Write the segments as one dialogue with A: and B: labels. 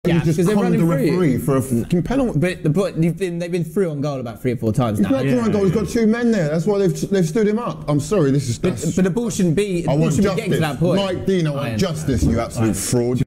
A: Yeah,
B: because
A: they're running
B: the
A: through
B: referee for a fucking penalty.
A: But they've been through on goal about 3 or 4 times
B: He's
A: now.
B: not through on goal. He's got 2 men there. That's why they've stood him up. I'm sorry, this is.
A: But the ball shouldn't be.
B: I want justice.
A: Getting to that point.
B: Mike Dean, I want justice. You absolute fraud.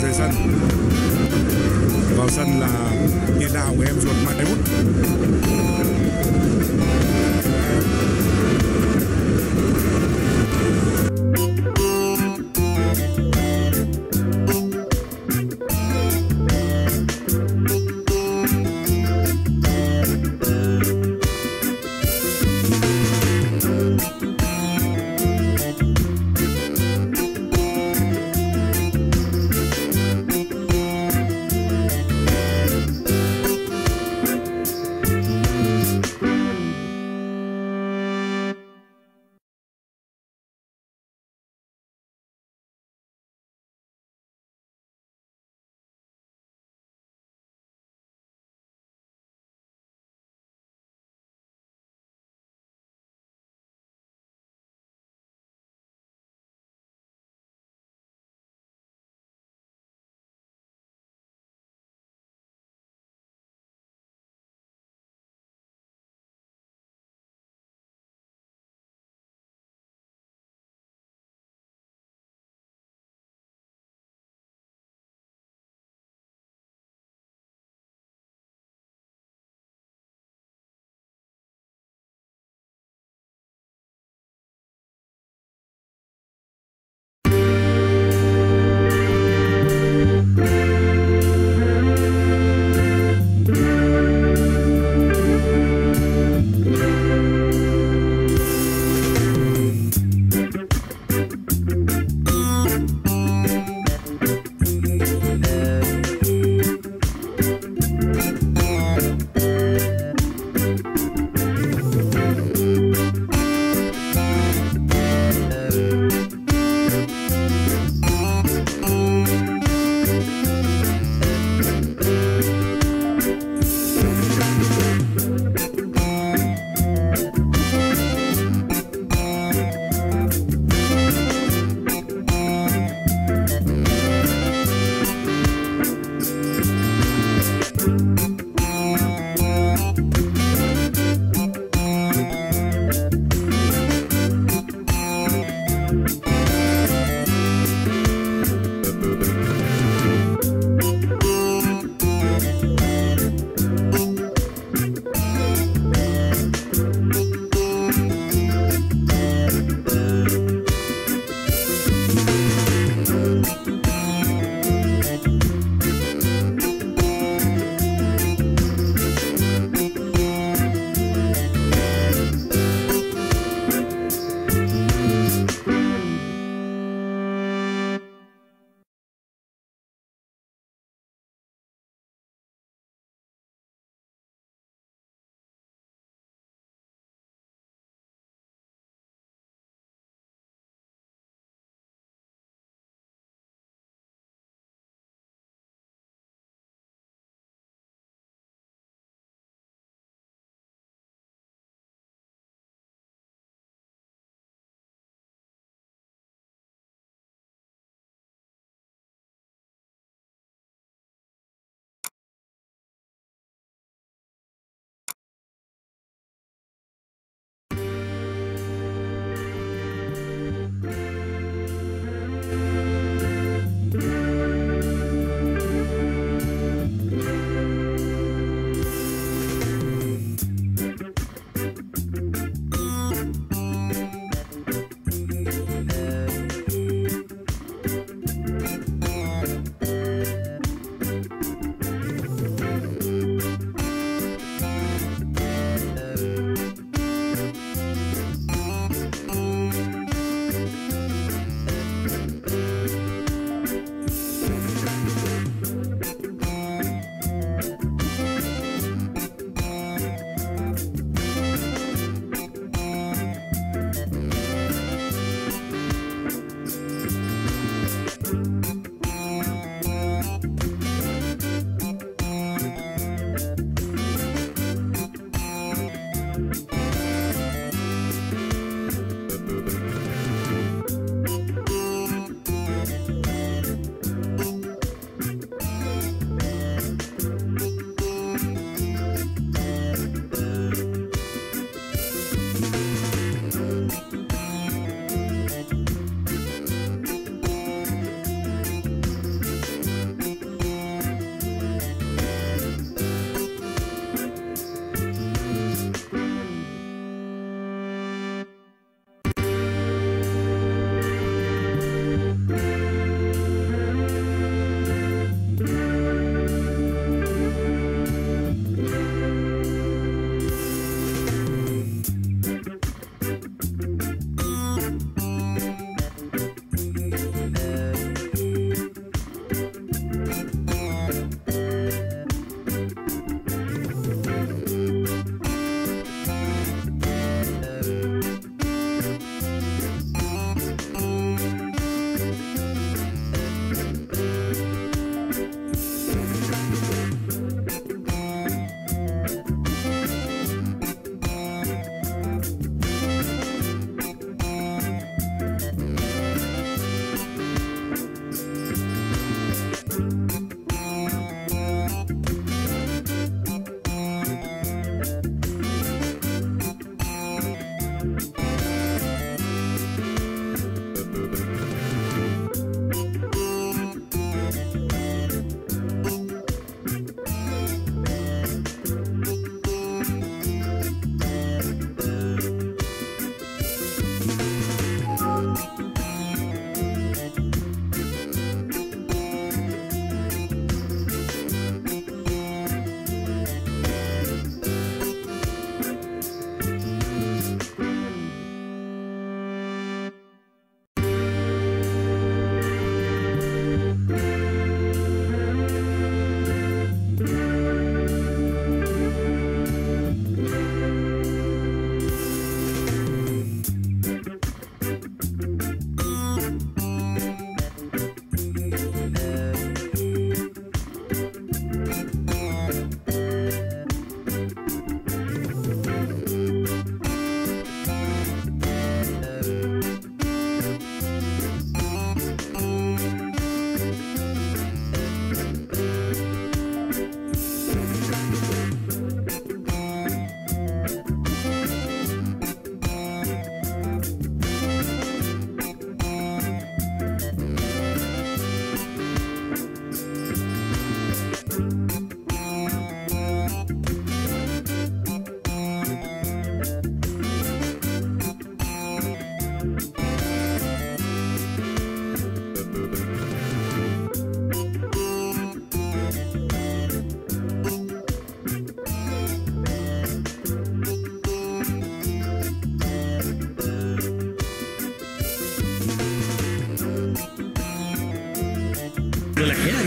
C: Rời sân. Vào sân là tiền đạo của em ruột Mai Út.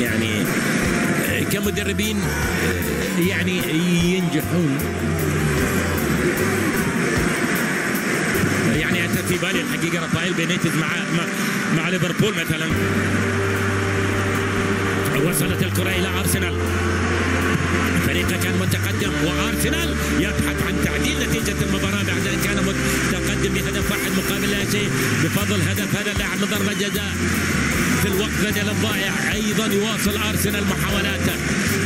D: يعني كمدربين يعني ينجحون. يعني أتى في بالي الحقيقة رافائيل بينيتز مع ليفربول مثلا. وصلت الكرة إلى أرسنال، فريقه كان متقدم وأرسنال يبحث عن تعديل نتيجة المباراة بعد أن كان متقدم بهدف واحد مقابل لا شيء بفضل هدف هذا اللاعب من ضربة جزاء في الوقت بدل الضائع. أيضا يواصل أرسنال محاولاته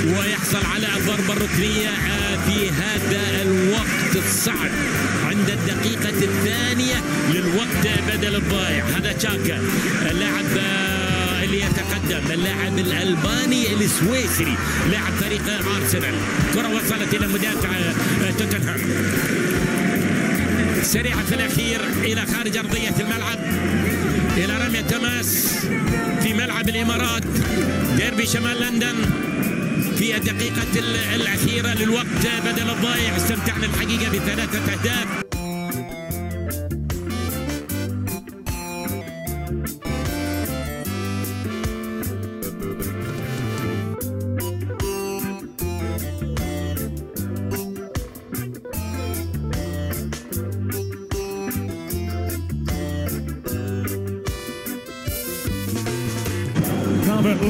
D: ويحصل على الضربة الركنية في هذا الوقت الصعب عند الدقيقة الثانية للوقت بدل الضائع. هذا شاكا اللاعب اللي يتقدم، اللاعب الألباني السويسري لاعب فريق أرسنال. كرة وصلت إلى مدافع توتنهام سريعة في الأخير إلى خارج أرضية الملعب، إلى رمية تماس في ملعب الإمارات ديربي شمال لندن في الدقيقة الأخيرة للوقت بدل الضائع. استمتعنا الحقيقة بثلاثة أهداف.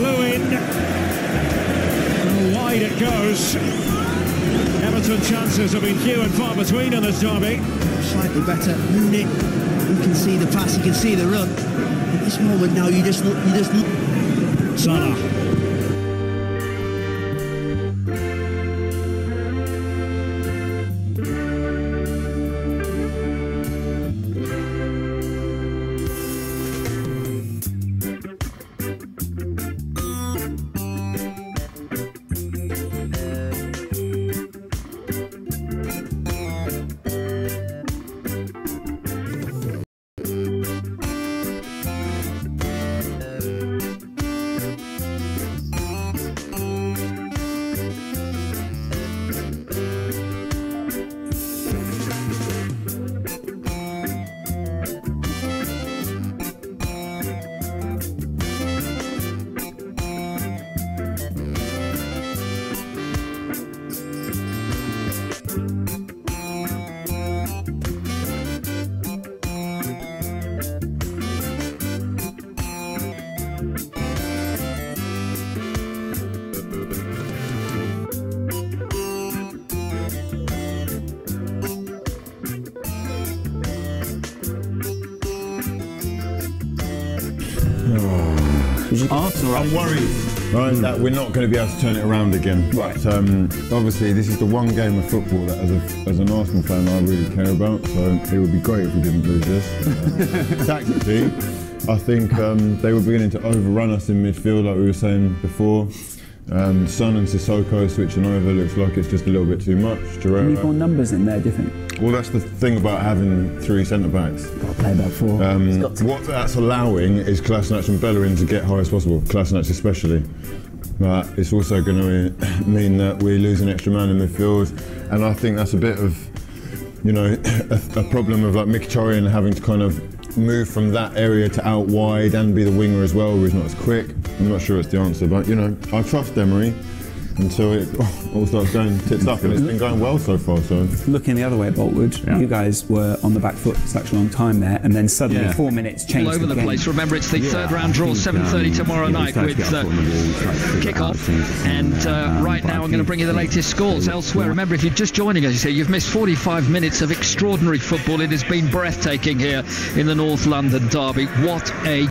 E: Lewin, wide it goes. Everton chances have been few and far between in this derby.
F: Slightly better unit. You can see the pass, you can see the run. At this moment now, you just look.
E: Salah.
B: I'm worried, right, that we're not going to be able to turn it around again.
A: Right.
B: But, obviously, this is the one game of football that, as an Arsenal fan, I really care about. So it would be great if we didn't lose this. Tactically, I think they were beginning to overrun us in midfield, like we were saying before. Son and Sissoko switching over looks like it's just a little bit too much.
A: You need more numbers in there, do you think?
B: Well, that's the thing about having three centre-backs.
A: Got to play about four.
B: What that's allowing is Kolasinac and Bellerin to get high as possible, Kolasinac especially. But it's also going to mean that we lose an extra man in midfield, and I think that's a bit of, you know, a problem of like Mkhitaryan having to kind of move from that area to out wide and be the winger as well, where he's not as quick. I'm not sure it's the answer, but you know, I trust Emery until it all starts going tits up, and it's been going well so far. So
A: looking the other way at Boltwood, you guys were on the back foot for such a long time there, and then suddenly 4 minutes changed.
G: All over the place. Remember, it's the third round draw, 7:30 tomorrow night with kick-off. And right now, I'm going to bring you the latest scores elsewhere. Remember, if you're just joining us, you say you've missed 45 minutes of extraordinary football. It has been breathtaking here in the North London derby. What a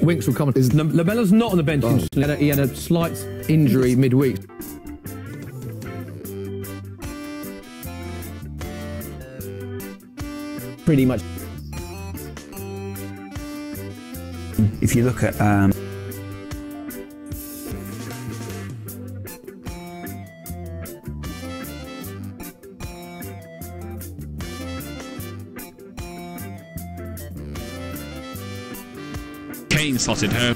H: Winks will comment. Lamella's not on the bench. He had a slight injury midweek.
A: Pretty much. If you look at
I: Kane slotted home.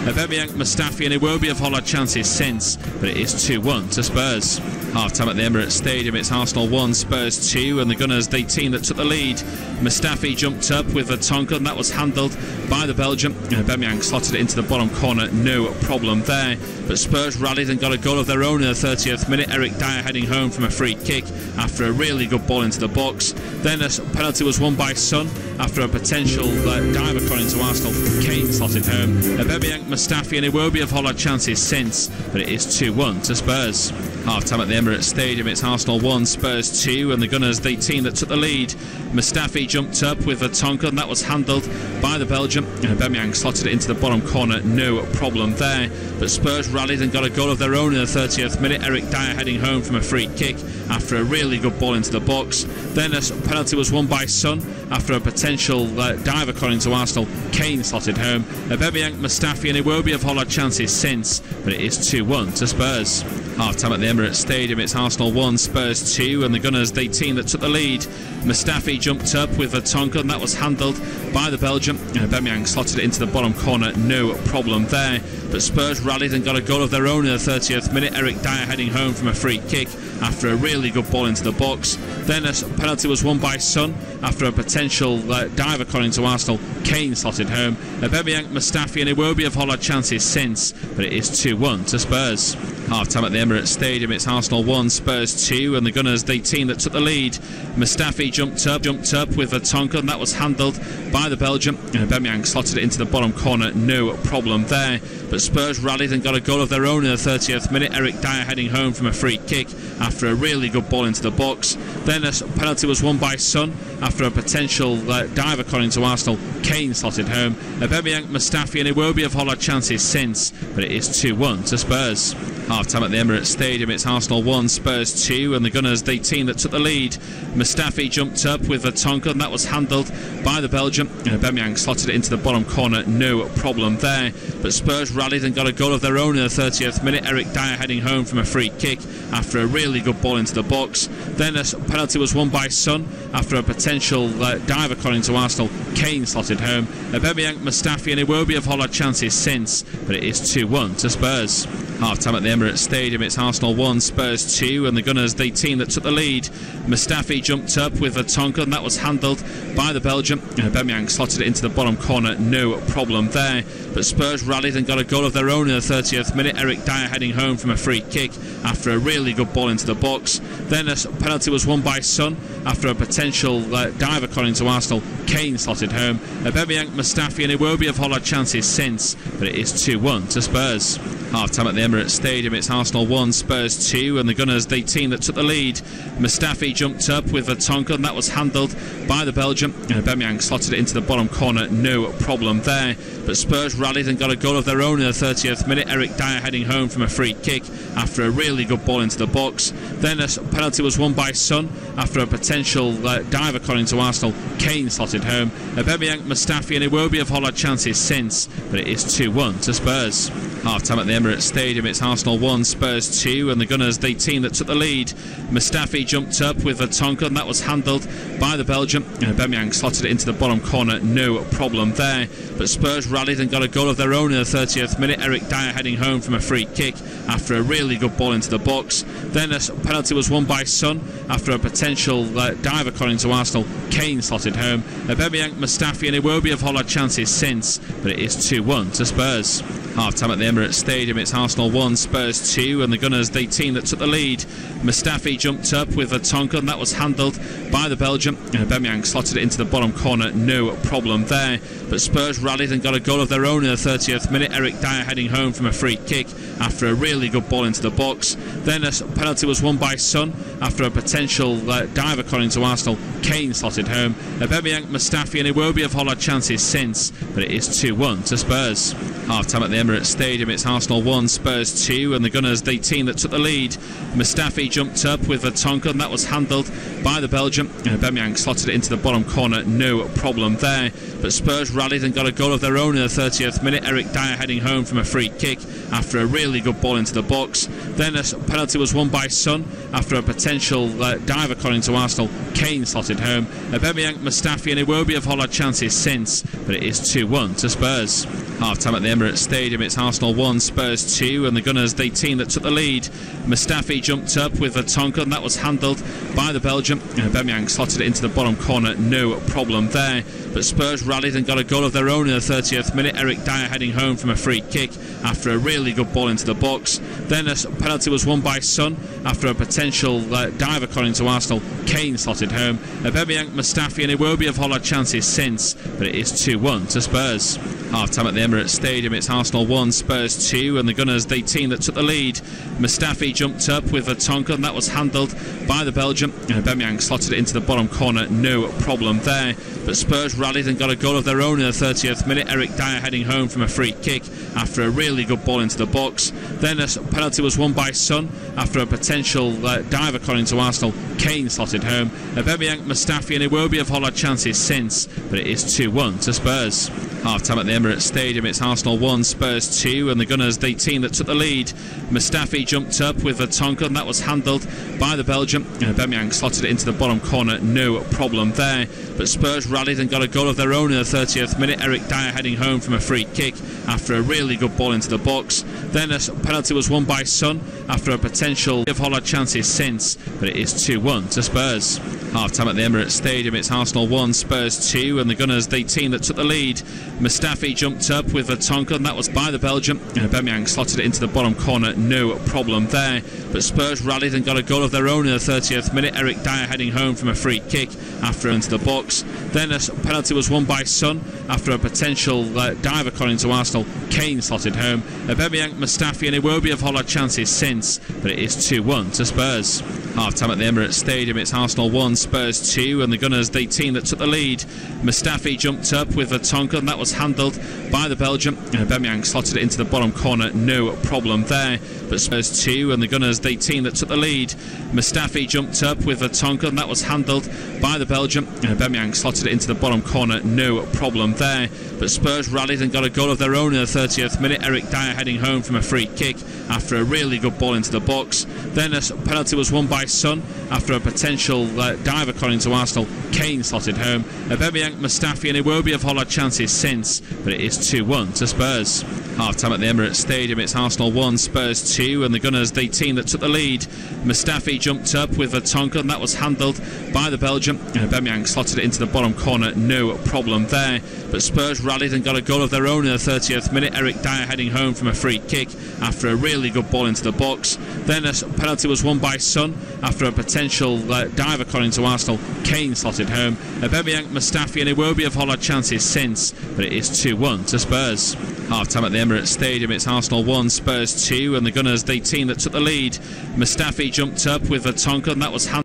I: Aubameyang, Mustafi and Iwobi have had chances since, but it is 2-1 to Spurs. Half-time at the Emirates Stadium, it's Arsenal 1, Spurs 2, and the Gunners, the team that took the lead. Mustafi jumped up with Vertonghen, and that was handled by the Belgian. Aubameyang slotted it into the bottom corner, no problem there. But Spurs rallied and got a goal of their own in the 30th minute. Eric Dyer heading home from a free kick after a really good ball into the box. Then a penalty was won by Son after a potential dive according to Arsenal. Kane slotted home. Aubameyang, Mustafi and Iwobi have had chances since, but it is 2-1 to Spurs. Half-time at the Emirates Stadium, it's Arsenal 1, Spurs 2, and the Gunners, the team that took the lead. Mustafi jumped up with Vertonghen, and that was handled by the Belgian. Aubameyang slotted it into the bottom corner, no problem there. But Spurs rallied and got a goal of their own in the 30th minute. Eric Dyer heading home from a free kick after a really good ball into the box. Then a penalty was won by Son after a potential dive according to Arsenal. Kane slotted home. Aubameyang, Mustafi and Iwobi have had chances since, but it is 2-1 to Spurs. Half-time at the Emirates Stadium, it's Arsenal 1, Spurs 2, and the Gunners, the team that took the lead. Mustafi jumped up with Vertonghen, and that was handled by the Belgian. Aubameyang slotted it into the bottom corner, no problem there. But Spurs rallied and got a goal of their own in the 30th minute. Eric Dyer heading home from a free kick after a really good ball into the box. Then a penalty was won by Son after a potential dive according to Arsenal. Kane slotted home. Aubameyang, Mustafi and Iwobi have had chances since, but it is 2-1 to Spurs. Half-time at the Emirates Stadium, it's Arsenal 1, Spurs 2, and the Gunners, the team that took the lead. Mustafi jumped up with Vertonghen, and that was handled by the Belgian. Aubameyang slotted it into the bottom corner, no problem there. But Spurs rallied and got a goal of their own in the 30th minute. Eric Dyer heading home from a free kick after a really good ball into the box. Then a penalty was won by Son after a potential dive according to Arsenal. Kane slotted home. Aubameyang, Mustafi and Iwobi have had chances since, but it is 2-1 to Spurs. Half-time at the Emirates Stadium, it's Arsenal 1, Spurs 2, and the Gunners, the team that took the lead. Mustafi jumped up with Vertonghen, and that was handled by the Belgian. Aubameyang slotted it into the bottom corner, no problem there. But Spurs rallied and got a goal of their own in the 30th minute. Eric Dyer heading home from a free kick after a really good ball into the box. Then a penalty was won by Son after a potential dive according to Arsenal. Kane slotted home. Aubameyang, Mustafi and Iwobi have had chances since, but it is 2-1 to Spurs. Half-time at the Emirates Stadium, it's Arsenal 1, Spurs 2, and the Gunners, the team that took the lead. Mustafi jumped up with Vertonghen, and that was handled by the Belgian. Aubameyang slotted it into the bottom corner, no problem there. But Spurs rallied and got a goal of their own in the 30th minute. Eric Dyer heading home from a free kick after a really good ball into the box. Then a penalty was won by Son after a potential dive according to Arsenal. Kane slotted home. Aubameyang, Mustafi and Iwobi have had chances since, but it is 2-1 to Spurs. Half-time at the Emirates Stadium, it's Arsenal 1, Spurs 2, and the Gunners, the team that took the lead. Mustafi jumped up with Vertonghen, and that was handled by the Belgian. Aubameyang slotted it into the bottom corner, no problem there. But Spurs rallied and got a goal of their own in the 30th minute. Eric Dyer heading home from a free kick after a really good ball into the box. Then a penalty was won by Son after a potential dive according to Arsenal. Kane slotted home. Aubameyang, Mustafi and Iwobi have had chances since, but it is 2-1 to Spurs. Half-time at the Emirates Stadium, it's Arsenal 1, Spurs 2, and the Gunners, the team that took the lead. Mustafi jumped up with Vertonghen, and that was handled by the Belgian. Aubameyang slotted it into the bottom corner, no problem there. But Spurs rallied and got a goal of their own in the 30th minute. Eric Dyer heading home from a free kick after a really good ball into the box. Then a penalty was won by Son after a potential dive according to Arsenal. Kane slotted home. Aubameyang, Mustafi and Iwobi have had chances since, but it is 2-1 to Spurs. Half-time at the Emirates Stadium, it's Arsenal Arsenal 1, Spurs 2, and the Gunners, the team that took the lead. Mustafi jumped up with Vertonghen, that was handled by the Belgian. Aubameyang slotted it into the bottom corner, no problem there. But Spurs rallied and got a goal of their own in the 30th minute. Eric Dyer heading home from a free kick after a really good ball into the box. Then a penalty was won by Son after a potential dive, according to Arsenal. Kane slotted home. Aubameyang, Mustafi and Iwobi have had chances since, but it is 2-1 to Spurs. Half-time at the Emirates Stadium, it's Arsenal 1, Spurs 2, and the Gunners, the team that took the lead. Mustafi jumped up with Vertonghen, that was handled by the Belgian. Aubameyang slotted it into the bottom corner, no problem there. But Spurs rallied and got a goal of their own in the 30th minute. Eric Dyer heading home from a free kick after a really good ball into the box. Then a penalty was won by Son after a potential dive, according to Arsenal. Kane slotted home. Aubameyang, Mustafi and Iwobi have had chances since, but it is 2-1 to Spurs. Half-time at the Emirates Stadium, it's Arsenal 1, Spurs 2, and the Gunners, the team that took the lead. Mustafi jumped up with Vertonghen, that was handled by the Belgian. Aubameyang slotted it into the bottom corner, no problem there. But Spurs rallied and got a goal of their own in the 30th minute. Eric Dyer heading home from a free kick after a really good ball into the box. Then a penalty was won by Son after a potential dive, according to Arsenal. Kane slotted home. Aubameyang, Mustafi and Iwobi have had chances since, but it is 2-1 to Spurs. Half-time at the Emirates Stadium, it's Arsenal 1, Spurs 2, and the Gunners, the team that took the lead. Mustafi jumped up with Vertonghen, that was handled by the Belgian. Aubameyang slotted it into the bottom corner, no problem there. But Spurs rallied and got a goal of their own in the 30th minute. Eric Dyer heading home from a free kick after a really good ball into the box. Then a penalty was won by Son after a potential dive, according to Arsenal. Kane slotted home. Aubameyang, Mustafi and Iwobi have had chances since, but it is 2-1 to Spurs. Half-time at the Emirates Stadium, it's Arsenal 1, Spurs 2, and the Gunners, the team that took the lead. Mustafi jumped up with Vertonghen, that was handled by the Belgian. Aubameyang slotted it into the bottom corner, no problem there. But Spurs rallied and got a goal of their own in the 30th minute. Eric Dyer heading home from a free kick after a really good ball into the box. Then a penalty was won by Son after a potential have had chances since, but it is 2-1 to Spurs. Half-time at the Emirates Stadium, it's Arsenal 1, Spurs 2, and the Gunners, the team that took the lead. Mustafi jumped up with Vertonghen, that was by the Belgian. Aubameyang slotted it into the bottom corner, no problem there. But Spurs rallied and got a goal of their own in the 30th minute. Eric Dyer heading home from a free kick after into the box. Then a penalty was won by Son after a potential dive, according to Arsenal. Kane slotted home. Aubameyang, Mustafi and Iwobi have had chances since, but it is 2-1 to Spurs. Half-time at the Emirates Stadium, it's Arsenal 1, Spurs 2, and the Gunners, the team that took the lead. Mustafi jumped up with Vertonghen, that was handled by the Belgian. Aubameyang slotted it into the bottom corner, no problem there. But Spurs 2, and the Gunners, the team that took the lead. Mustafi jumped up with Vertonghen, that was handled by the Belgian. Aubameyang slotted it into the bottom corner, no problem there. But Spurs rallied and got a goal of their own in the 30th minute. Eric Dyer heading home from a free kick after a really good ball into the box. Then a penalty was won by Son after a potential dive, according to Arsenal. Kane slotted home. Aubameyang, Mustafi and Iwobi have had chances since, but it is 2-1 to Spurs. Half-time at the Emirates Stadium, it's Arsenal 1, Spurs 2, and the Gunners, the team that took the lead. Mustafi jumped up with Vertonghen, that was handled by the Belgian. Aubameyang slotted it into the bottom corner, no problem there. But Spurs rallied and got a goal of their own in the 30th minute. Eric Dyer heading home from a free kick after a really good ball into the box. Then a penalty was won by Son after a potential dive, according to Arsenal. Kane slotted home. Aubameyang, Mustafi and Iwobi have had chances since, but it is 2-1 to Spurs. Half-time at the Emirates Stadium, it's Arsenal 1, Spurs 2, and the Gunners, the team that took the lead. Mustafi jumped up with Vertonghen, that was handled.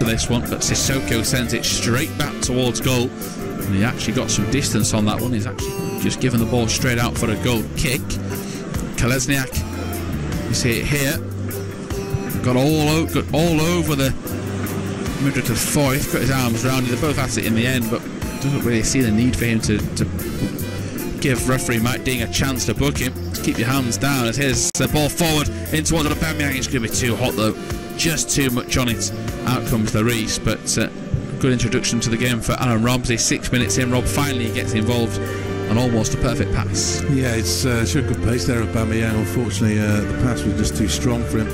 I: this one, but Sissoko sends it straight back towards goal. And he actually got some distance on that one. He's actually just given the ball straight out for a goal kick. Kolesniak, you see it here, got all over the Mudryk of Foyth, got his arms round it. They both at it in the end, but doesn't really see the need for him to give referee Mike Dean a chance to book him. Just keep your hands down as here's the ball forward in towards Aubameyang. It's going to be too hot though, just too much on it. Out comes Lloris, but good introduction to the game for Aaron Ramsey. 6 minutes in, Rob finally gets involved and almost a perfect pass.
J: Yeah, it's showed good pace there, Aubameyang. Unfortunately, the pass was just too strong for him.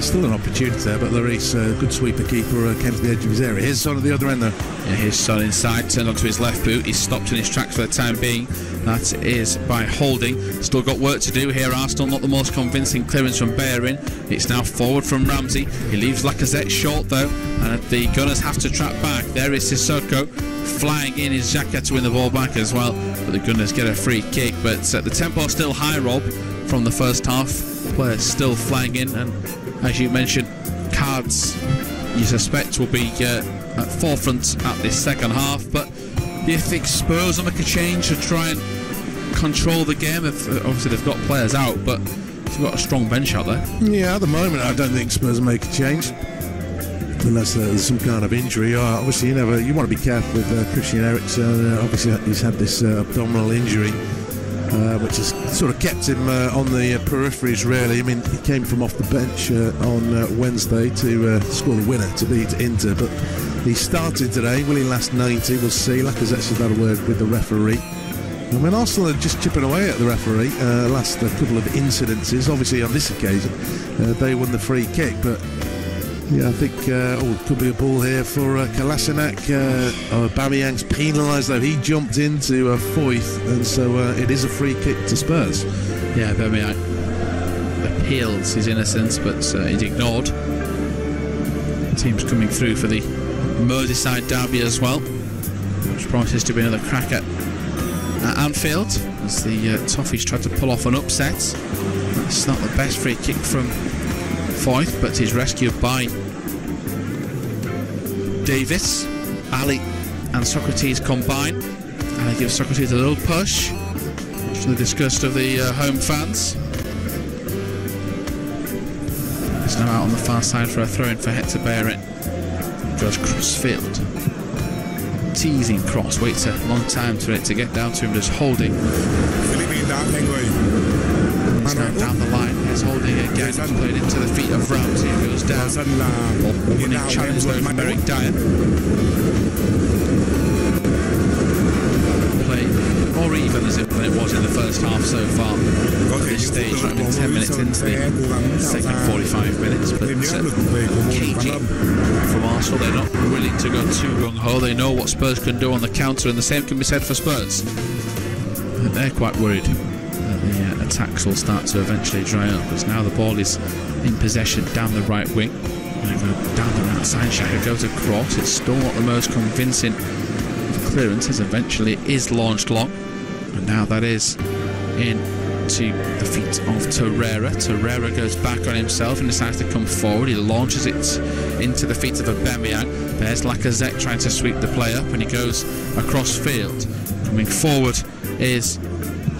J: Still an opportunity there, but Lloris, good sweeper keeper, came to the edge of his area. Here's Son at the other end though.
I: Yeah, here's Son inside, turned onto his left boot. He's stopped in his tracks for the time being. That is by Holding. Still got work to do here, Arsenal. Not the most convincing clearance from Bellerin. It's now forward from Ramsey. He leaves Lacazette short though, and the Gunners have to track back. There is Sissoko. Flying in is Xhaka to win the ball back as well, but the Gunners get a free kick. But the tempo is still high, Rob, from the first half. Players still flying in, and as you mentioned, cards you suspect will be at forefront at this second half. But do you think Spurs will make a change to try and control the game? Obviously they've got players out, but they've got a strong bench out there.
J: Yeah, at the moment I don't think Spurs will make a change unless there's some kind of injury. Obviously you want to be careful with Christian Eriksen. Obviously he's had this abdominal injury, which has sort of kept him on the peripheries really. I mean, he came from off the bench on Wednesday to score the winner to beat Inter, but he started today. Will he last 90? We'll see. Lacazette's just had a word with the referee. I mean, Arsenal are just chipping away at the referee. Last couple of incidences, obviously on this occasion they won the free kick, but yeah, I think it could be a ball here for Kolasinac. Aubameyang's penalised though. He jumped into Foyth, and so it is a free kick to Spurs.
I: Yeah, Aubameyang appeals his innocence, but he's ignored. The team's coming through for the Merseyside derby as well, which promises to be another crack at Anfield as the Toffees try to pull off an upset. That's not the best free kick from Foyth, but he's rescued by Davis. Ali and Socrates combine, and they give Socrates a little push, much to the disgust of the home fans. He's now out on the far side for a throw-in for Hector Bellerin. Goes cross-field, teasing cross, waits a long time for it to get down to him, just Holding. He's now down the line, there's Holding again, he's played into the feet of Ramsey, he goes down. Winning challenge though from Eric Dyer. Play more even than it was in the first half so far. At this stage, we've been 10 minutes into the second 45 minutes, but cagey from Arsenal. They're not willing to go too gung-ho. They know what Spurs can do on the counter, and the same can be said for Spurs. They're quite worried that the attacks will start to eventually dry up, because now the ball is in possession down the right wing. They go down the right side, Xhaka goes across. It's still not the most convincing of clearances. Eventually it is launched long, and now that is into the feet of Torreira. Torreira goes back on himself and decides to come forward. He launches it into the feet of Aubameyang. There's Lacazette trying to sweep the play up, and he goes across field. Coming forward is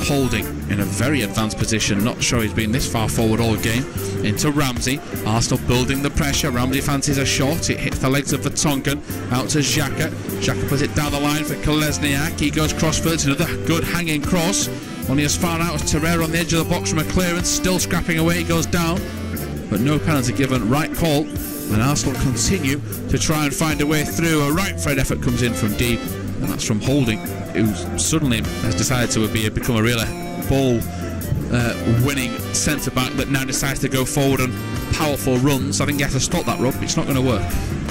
I: Holding in a very advanced position. Not sure he's been this far forward all game. Into Ramsey. Arsenal building the pressure. Ramsey fancies a shot. It hits the legs of Vertonghen. Out to Xhaka. Xhaka puts it down the line for Kolesniak. He goes crossfield. It's another good hanging cross. Only as far out as Torreira on the edge of the box from a clearance. Still scrapping away. He goes down. But no penalty given. Right call. And Arsenal continue to try and find a way through. A right foot effort comes in from deep, and that's from Holding, who suddenly has decided to become a real ball winning centre-back that now decides to go forward on powerful runs. I think he has to stop that, Rob. It's not going to work.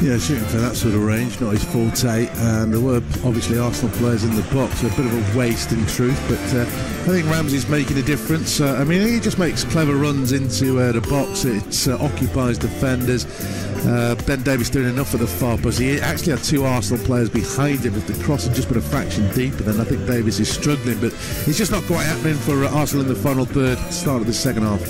J: Yeah, shooting for that sort of range, not his forte, and there were obviously Arsenal players in the box, so a bit of a waste in truth, but I think Ramsey's making a difference. I mean, he just makes clever runs into the box. It occupies defenders. Ben Davies doing enough at the far post. He actually had two Arsenal players behind him. If the cross had just been a fraction deeper, then I think Davies is struggling, but it's just not quite happening for Arsenal in the final third, start of the second half.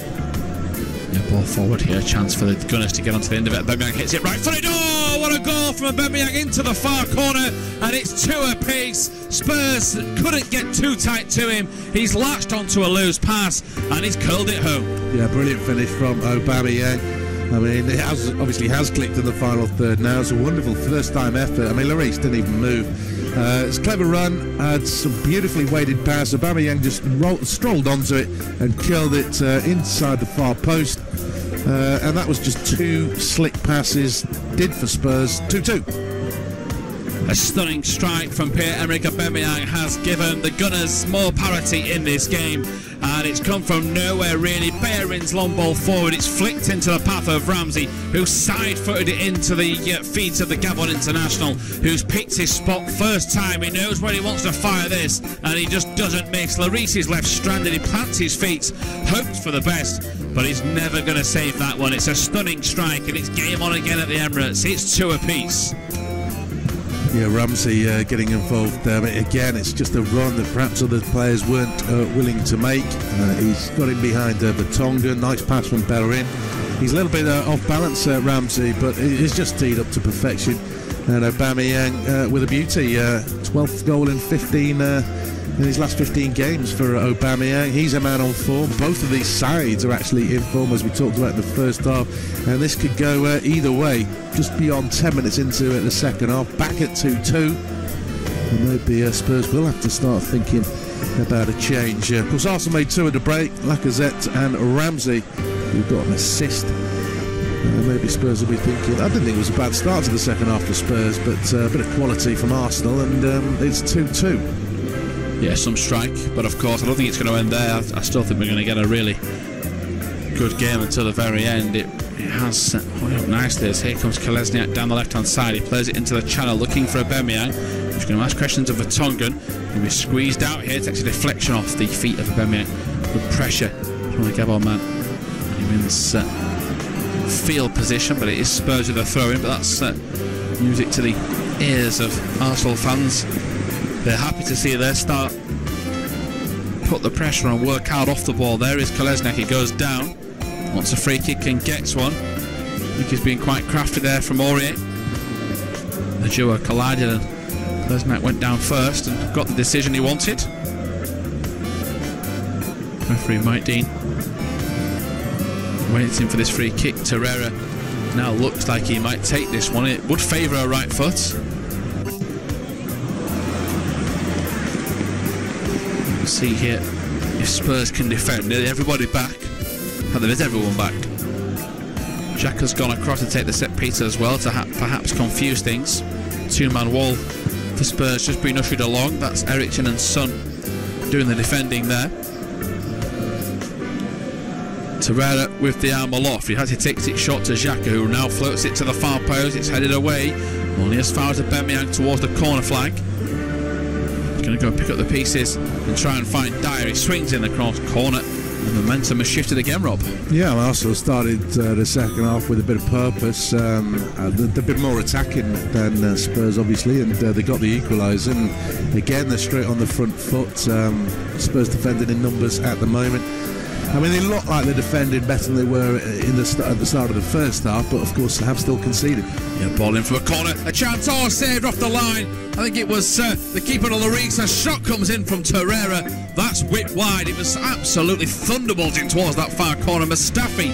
I: Yeah, ball forward here, chance for the Gunners to get onto the end of it. Aubameyang hits it right footed. Oh, what a from Aubameyang into the far corner, and it's 2 apiece. Spurs couldn't get too tight to him. He's latched onto a loose pass and he's curled it home.
J: Yeah, brilliant finish from Aubameyang. I mean, it obviously has clicked in the final third now. It's a wonderful first-time effort. I mean, Lloris didn't even move. It's a clever run, had some beautifully weighted pass. Aubameyang just strolled onto it and curled it inside the far post. And that was just 2 slick passes, did for Spurs. 2-2.
I: A stunning strike from Pierre-Emerick Aubameyang has given the Gunners more parity in this game, and it's come from nowhere really. Bellerin's long ball forward, it's flicked into the path of Ramsey, who side-footed it into the feet of the Gabon international, who's picked his spot first time. He knows where he wants to fire this, and he just doesn't miss. Lloris is left stranded, he plants his feet, hopes for the best, but he's never going to save that one. It's a stunning strike, and it's game on again at the Emirates. It's 2 apiece.
J: Yeah, Ramsey getting involved there. Again, it's just a run that perhaps other players weren't willing to make. He's got him behind Vertonghen. Nice pass from Bellerin. He's a little bit off balance, Ramsey, but he's just teed up to perfection. And Aubameyang with a beauty. 12th goal in 15 in his last 15 games for Aubameyang. He's a man on form. Both of these sides are actually in form, as we talked about in the first half, and this could go either way. Just beyond 10 minutes into the second half, back at 2-2, and maybe Spurs will have to start thinking about a change. Of course, Arsenal made 2 at the break. Lacazette and Ramsey, who got an assist. Maybe Spurs will be thinking, I didn't think it was a bad start to the second half for Spurs, but a bit of quality from Arsenal, and it's 2-2.
I: Yeah, some strike, but of course I don't think it's going to end there. I still think we're going to get a really good game until the very end. It has hung up nicely as here comes Kolesniak down the left-hand side. He plays it into the channel looking for Aubameyang. He's going to ask questions of Vertonghen. He'll be squeezed out here. It takes a deflection off the feet of Aubameyang. Good pressure from the Gabon man. He wins field position, but it is Spurs with a throw-in, but that's music to the ears of Arsenal fans. They're happy to see their start put the pressure and work hard off the ball. There is Kolesniak, he goes down, wants a free kick and gets one. I think he's been quite crafty there from Aurier. The duo collided and Kolesniak went down first and got the decision he wanted. Referee Mike Dean waiting for this free kick. Torreira now looks like he might take this one. It would favour a right foot. See here if Spurs can defend. Nearly everybody back, and there is everyone back. Xhaka's gone across to take the set piece as well to perhaps confuse things. 2-man wall for Spurs just being ushered along. That's Eriksen and Son doing the defending there. Torreira with the arm aloft. He had to take it short to Xhaka, who now floats it to the far post. It's headed away, only as far as Aubameyang towards the corner flag. Going to go pick up the pieces and try and find Dyer. He swings in the cross corner, and momentum has shifted again, Rob. Yeah, well, Arsenal started the second half with a bit of purpose. They've been more attacking than Spurs, obviously, and they got the equaliser. And again, they're straight on the front foot. Spurs defending in numbers at the moment. I mean, they look like they're defending better than they were at the start of the first half, but of course they have still conceded. Yeah, ball in from a corner, a chance, saved off the line. I think it was the keeper Lloris. A shot comes in from Torreira. That's whipped wide. It was absolutely thunderbolting towards that far corner. Mustafi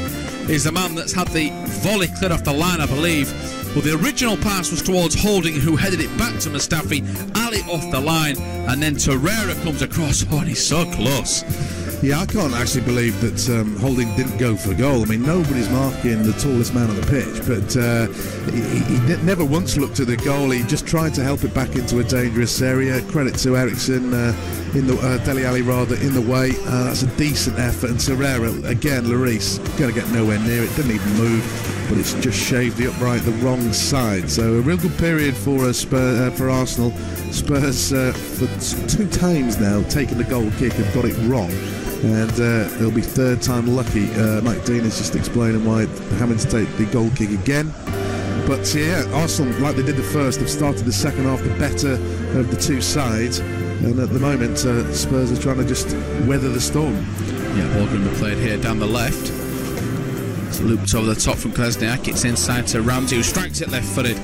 I: is the man that's had the volley cleared off the line, I believe. Well, the original pass was towards Holding, who headed it back to Mustafi. Ali off the line, and then Torreira comes across. Oh, and he's so close. Yeah, I can't actually believe that Holding didn't go for a goal. I mean, nobody's marking the tallest man on the pitch, but he never once looked at the goal. He just tried to help it back into a dangerous area. Credit to Eriksen, Dele Alli rather, in the way. That's a decent effort. And Torreira, again, Lloris, going to get nowhere near it. Didn't even move, but it's just shaved the upright the wrong side. So a real good period for Arsenal. Spurs, for 2 times now, taking the goal kick and got it wrong. And it'll be 3rd time lucky. Mike Dean is just explaining why they're having to take the goal kick again. But yeah, Arsenal, like they did the first, have started the second half the better of the 2 sides. And at the moment, Spurs are trying to just weather the storm. Yeah, ball going to be played here down the left.
K: It's looped over the top from Kolesniak. It's inside to Ramsey, who strikes it left-footed.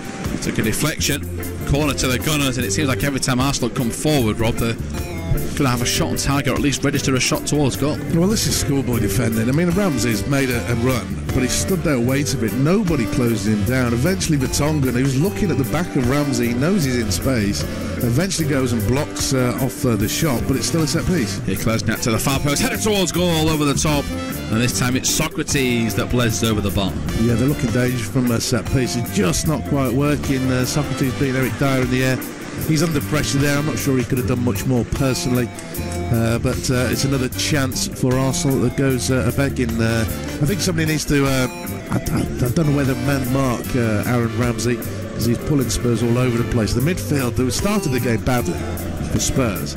K: Took a deflection. Corner to the Gunners, and it seems like every time Arsenal come forward, Rob, they're going to have a shot on target, or at least register a shot towards goal.
J: Well, this is schoolboy defending. I mean, Ramsey's made a run, but he stood there waiting for it. Nobody closed him down. Eventually, Vertonghen, who's looking at the back of Ramsey, he knows he's in space, eventually goes and blocks off the shot, but it's still a set piece.
K: Here, Kolesniak to the far post, headed towards goal over the top, and this time it's Socrates that blazes over the bar.
J: Yeah, they're looking dangerous from a set piece. It's just not quite working. Socrates beating Eric Dyer in the air. He's under pressure there. I'm not sure he could have done much more personally, but it's another chance for Arsenal that goes begging. I think somebody needs to I don't know whether man mark Aaron Ramsey, because he's pulling Spurs all over the place. The midfield, who started the game badly for Spurs,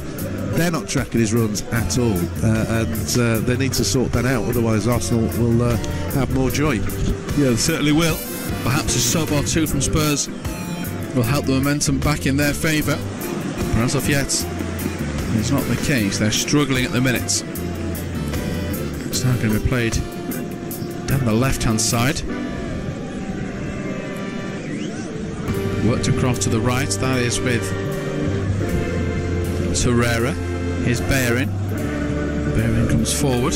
J: they're not tracking his runs at all, and they need to sort that out, otherwise Arsenal will have more joy.
K: Yeah, they certainly will. Perhaps a sub or two from Spurs will help the momentum back in their favour, but as of yet it's not the case. They're struggling at the minute. It's now going to be played down the left hand side, worked across to the right. That is with Torreira. Here's Bellerin comes forward.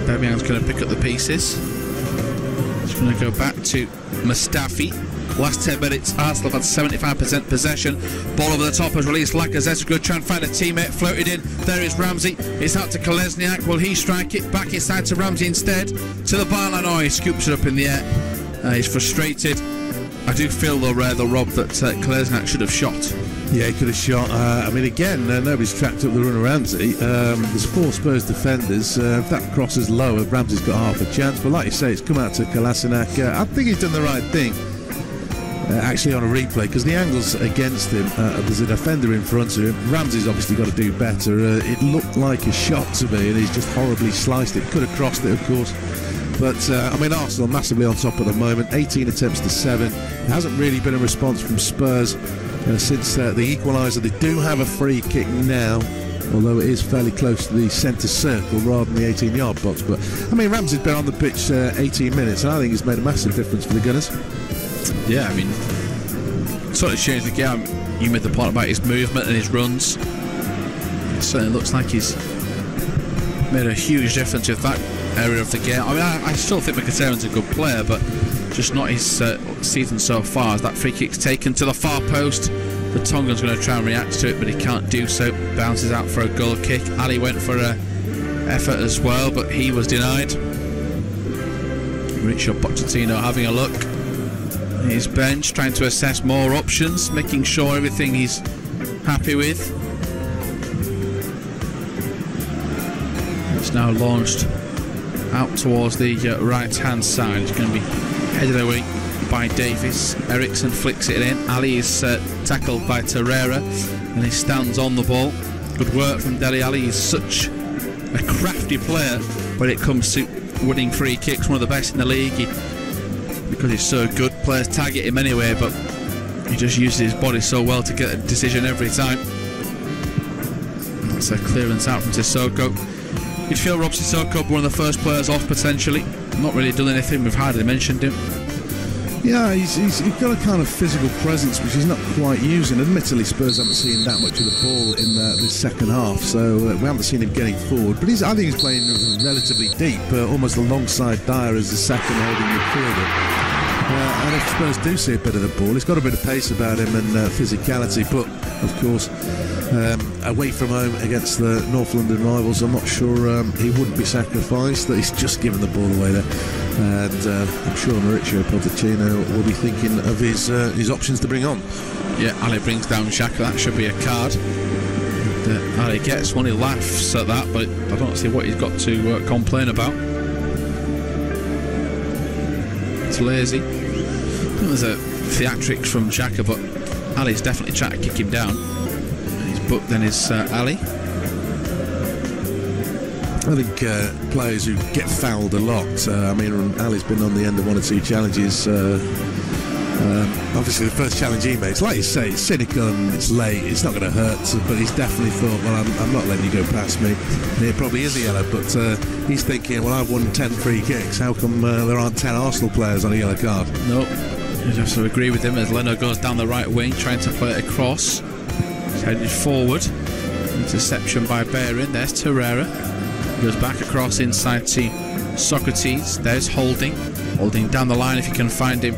K: Aubameyang's going to pick up the pieces. It's going to go back to Mustafi. Last 10 minutes, Arsenal have had 75% possession. Ball over the top has released Lacazette. Going to try and find a teammate. Floated in. There is Ramsey. It's out to Kolesniak. Will he strike it? Back inside to Ramsey instead. To the byline. Oh, he scoops it up in the air. He's frustrated. I do feel though, Rob, that Kolesniak should have shot.
J: Yeah, he could have shot. I mean, again, nobody's tracked up the run of Ramsey. There's 4 Spurs defenders. If that cross is low, Ramsey's got half a chance. But like you say, it's come out to Kolesniak. I think he's done the right thing. Actually on a replay, because the angle's against him. There's a defender in front of him. Ramsey's obviously got to do better. It looked like a shot to me, and he's just horribly sliced it. Could have crossed it, of course. But I mean, Arsenal massively on top at the moment. 18 attempts to 7. There hasn't really been a response from Spurs since the equaliser. They do have a free kick now, although it is fairly close to the centre circle rather than the 18-yard box. But I mean, Ramsey's been on the pitch 18 minutes, and I think he's made a massive difference for the Gunners.
K: Yeah, I mean, sort of changed the game. You made the point about his movement and his runs. It certainly looks like he's made a huge difference with that area of the game. I mean, I still think Mkhitaryan's a good player, but just not his season so far. As that free kick's taken to the far post, Vertonghen's going to try and react to it, but he can't do so. Bounces out for a goal kick. Ali went for an effort as well, but he was denied. Mauricio Pochettino having a look. His bench, trying to assess more options, making sure everything he's happy with. It's now launched out towards the right hand side. It's going to be headed away by Davies. Eriksson flicks it in. Ali is tackled by Torreira, and he stands on the ball. Good work from Dele Alli. He's such a crafty player when it comes to winning free kicks, one of the best in the league. Because he's so good, players target him anyway, but he just uses his body so well to get a decision every time. That's a clearance out from Sissoko. You'd feel Rob Sissoko one of the first players off potentially. Not really done anything, we've hardly mentioned him.
J: Yeah, he's got a kind of physical presence which he's not quite using. Admittedly, Spurs haven't seen that much of the ball in this second half, so we haven't seen him getting forward. But I think he's playing relatively deep, almost alongside Dyer as the second holding midfielder. And if Spurs do see a bit of the ball, he's got a bit of pace about him and physicality, but of course away from home against the North London rivals, I'm not sure he wouldn't be sacrificed. That he's just given the ball away there, and I'm sure Mauricio Pochettino will be thinking of his options to bring on.
K: Yeah, Ali brings down Xhaka. That should be a card. Ali gets one, he laughs at that, but I don't see what he's got to complain about. It's lazy. There's a theatrics from Xhaka, but Ali's definitely trying to kick him down. His book then is Ali.
J: I think players who get fouled a lot, I mean, Ali's been on the end of 1 or 2 challenges Obviously, the first challenge he makes, like you say, it's cynical and it's late. It's not going to hurt, but he's definitely thought, well, I'm not letting you go past me. And it probably is a yellow, but he's thinking, well, I've won 10 free kicks. How come there aren't 10 Arsenal players on a yellow card?
K: No, you have to agree with him as Leno goes down the right wing, trying to play it across. He's headed forward. Interception by Bellerin. There's Torreira. Goes back across inside to Socrates. There's Holding down the line if you can find him.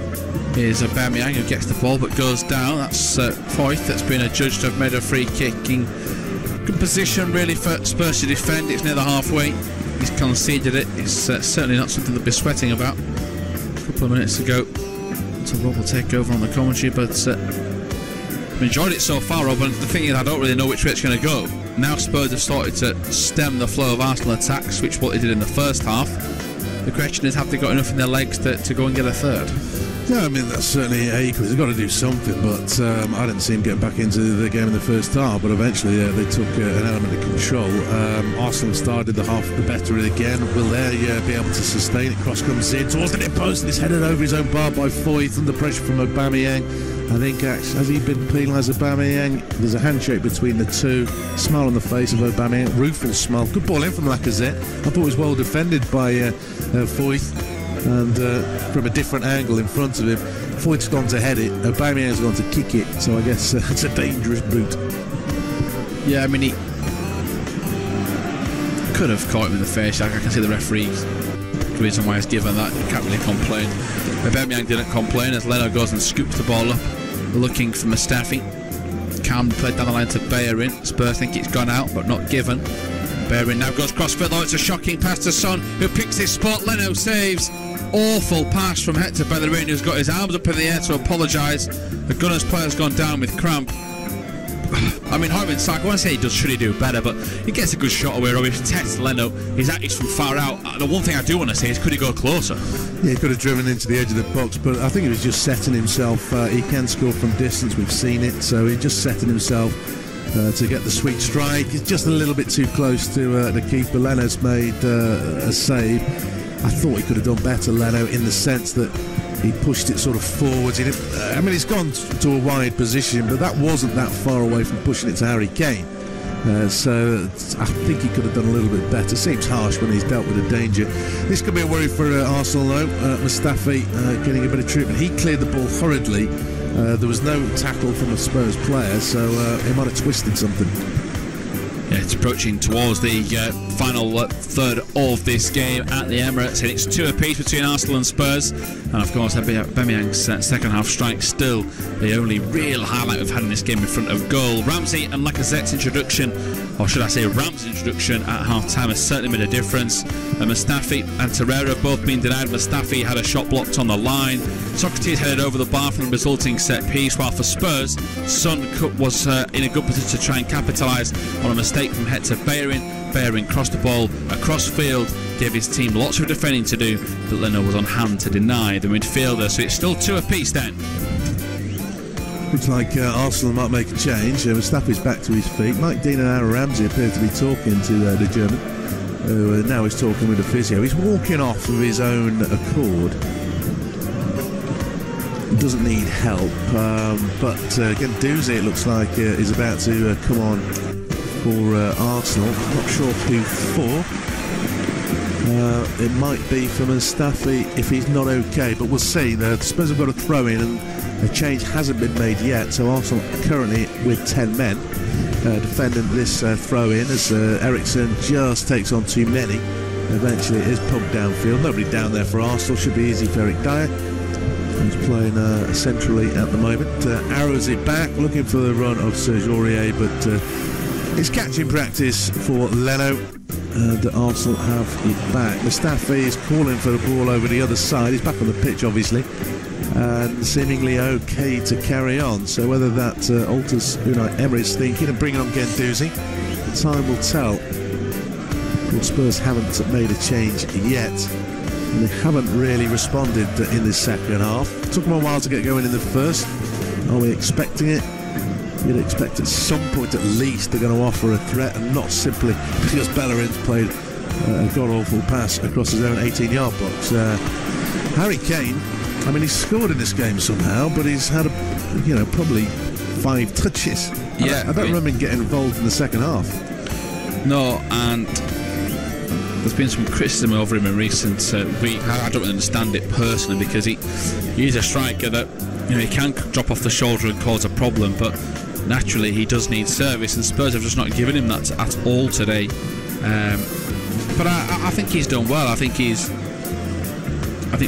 K: Here's Aubameyang who gets the ball but goes down. That's Foyth that's been adjudged to have made a free kicking. Good position really for Spurs to defend. It's near the halfway. He's conceded it. It's certainly not something they'll be sweating about. A couple of minutes to go until Rob will take over on the commentary, but I've enjoyed it so far, Rob, and the thing is I don't really know which way it's going to go. Now Spurs have started to stem the flow of Arsenal attacks, which what they did in the first half. The question is, have they got enough in their legs to go and get a third?
J: Yeah, I mean, that's certainly Akers. They've got to do something, but I didn't see him getting back into the game in the first half, but eventually they took an element of control. Arsenal started the half the better again. Will they be able to sustain it? Cross comes in towards the near post and it's headed over his own bar by Foyth under pressure from Aubameyang. I think, has he been penalised, Aubameyang? There's a handshake between the two. Smile on the face of Aubameyang. Rueful smile. Good ball in from Lacazette. I thought it was well defended by Foyth. And from a different angle in front of him, Foyth's gone to head it, Aubameyang's gone to kick it, so I guess it's a dangerous boot.
K: Yeah, I mean, he could have caught him in the face. I can see the referee's reason why he's given that. He can't really complain. Aubameyang didn't complain as Leno goes and scoops the ball up, looking for Mustafi. Calm played down the line to Bellerin. Spurs think it's gone out, but not given. Bellerin now goes cross-foot, though it's a shocking pass to Son, who picks his spot. Leno saves. Awful pass from Hector Bellerin, who's got his arms up in the air to apologise. The Gunners player's gone down with cramp. I mean, Heung-Min Son, I want to say should he do better, but he gets a good shot away. Robbie tests Leno. He's from far out. The one thing I do want to say is, could he go closer?
J: Yeah, he could have driven into the edge of the box, but I think he was just setting himself. He can score from distance, we've seen it, so he's just setting himself to get the sweet strike. He's just a little bit too close to the keeper. Leno's made a save. I thought he could have done better, Leno, in the sense that he pushed it sort of forwards. I mean, he's gone to a wide position, but that wasn't that far away from pushing it to Harry Kane. So I think he could have done a little bit better. Seems harsh when he's dealt with a danger. This could be a worry for Arsenal, though. Mustafi getting a bit of treatment. He cleared the ball hurriedly. There was no tackle from a Spurs player, so he might have twisted something.
K: Yeah, it's approaching towards the final third of this game at the Emirates, and it's 2 apiece between Arsenal and Spurs. And of course, Aubameyang's second half strike still the only real highlight we've had in this game in front of goal. Ramsey and Lacazette's introduction, or should I say Ramsey's introduction at half-time, has certainly made a difference. Mustafi and Torreira have both been denied. Mustafi had a shot blocked on the line. Socrates headed over the bar from the resulting set piece, while for Spurs, Son was in a good position to try and capitalise on a mistake from Hector Bellerin. Bellerin crossed the ball across field, gave his team lots of defending to do, but Leno was on hand to deny the midfielder, so it's still 2 apiece then.
J: Looks like Arsenal might make a change. Mustafi's back to his feet. Mike Dean and Aaron Ramsey appear to be talking to the German, who now is talking with the physio. He's walking off of his own accord. Doesn't need help, but again, Doozy, it looks like, is about to come on for Arsenal. Not sure who for. It might be for Mustafi if he's not okay, but we'll see. The Spurs have got a throw in and a change hasn't been made yet, so Arsenal currently with 10 men defending this throw in as Eriksson just takes on too many. Eventually it is pumped downfield. Nobody down there for Arsenal. Should be easy for Eric Dyer, who's playing centrally at the moment. Arrows it back, looking for the run of Serge Aurier, but it's catching practice for Leno. Arsenal have it back. Mustafi is calling for the ball over the other side. He's back on the pitch, obviously, and seemingly okay to carry on. So whether that alters Unai Emery's thinking and bringing on Guendouzi, time will tell. Well, Spurs haven't made a change yet, and they haven't really responded in this second half. It took them a while to get going in the first. Are we expecting it? You'd expect at some point at least they're going to offer a threat, and not simply because Bellerin's played a god-awful pass across his own 18-yard box. Harry Kane I mean, he's scored in this game somehow, but he's had, probably 5 touches.
K: Yeah,
J: I don't remember him getting involved in the second half.
K: No, and there's been some criticism over him in recent weeks. I don't understand it personally, because he's a striker that he can drop off the shoulder and cause a problem, but naturally he does need service, and Spurs have just not given him that at all today. But I think he's done well. I think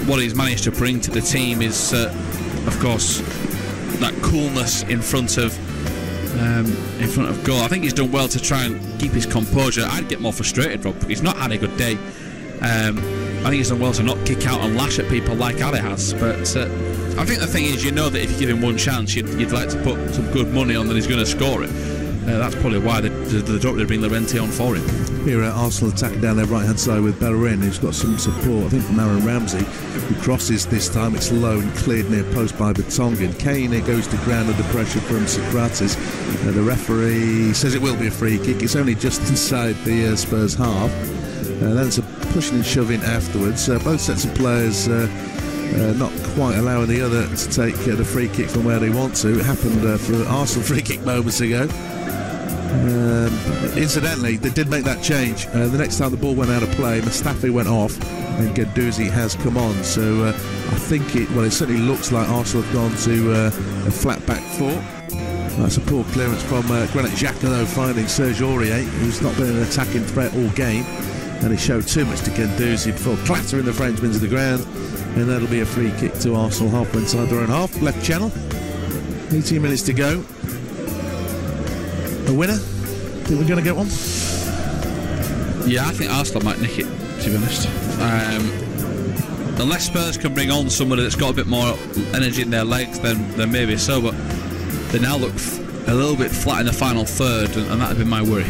K: what he's managed to bring to the team is, of course, that coolness in front of goal. I think he's done well to try and keep his composure. I'd get more frustrated, Rob. He's not had a good day. I think he's done well to not kick out and lash at people like Ali has. But I think the thing is, that if you give him one chance, you'd like to put some good money on that he's going to score it. That's probably why they don't really bring Llorente on for him.
J: Here Arsenal attacking down their right-hand side with Bellerin, who's got some support, I think, from Aaron Ramsey, who crosses this time. It's low and cleared near post by Vertonghen. Kane goes to ground under pressure from Socrates. The referee says it will be a free kick. It's only just inside the Spurs half. Then it's a pushing and shoving afterwards. Both sets of players not quite allowing the other to take the free kick from where they want to. It happened for Arsenal free kick moments ago. Incidentally, they did make that change. The next time the ball went out of play, Mustafi went off and Guendouzi has come on. So I think it certainly looks like Arsenal have gone to a flat back 4. That's a poor clearance from Granit Xhaka, though, finding Serge Aurier, who's not been an attacking threat all game, and he showed too much to Guendouzi before clattering the Frenchman to the ground, and that'll be a free kick to Arsenal halfway inside their own half. Left channel, 18 minutes to go. A winner? Think we're going to get one?
K: Yeah, I think Arsenal might nick it, to be honest. Unless Spurs can bring on somebody that's got a bit more energy in their legs, then maybe so, but they now look a little bit flat in the final third, and that would be my worry.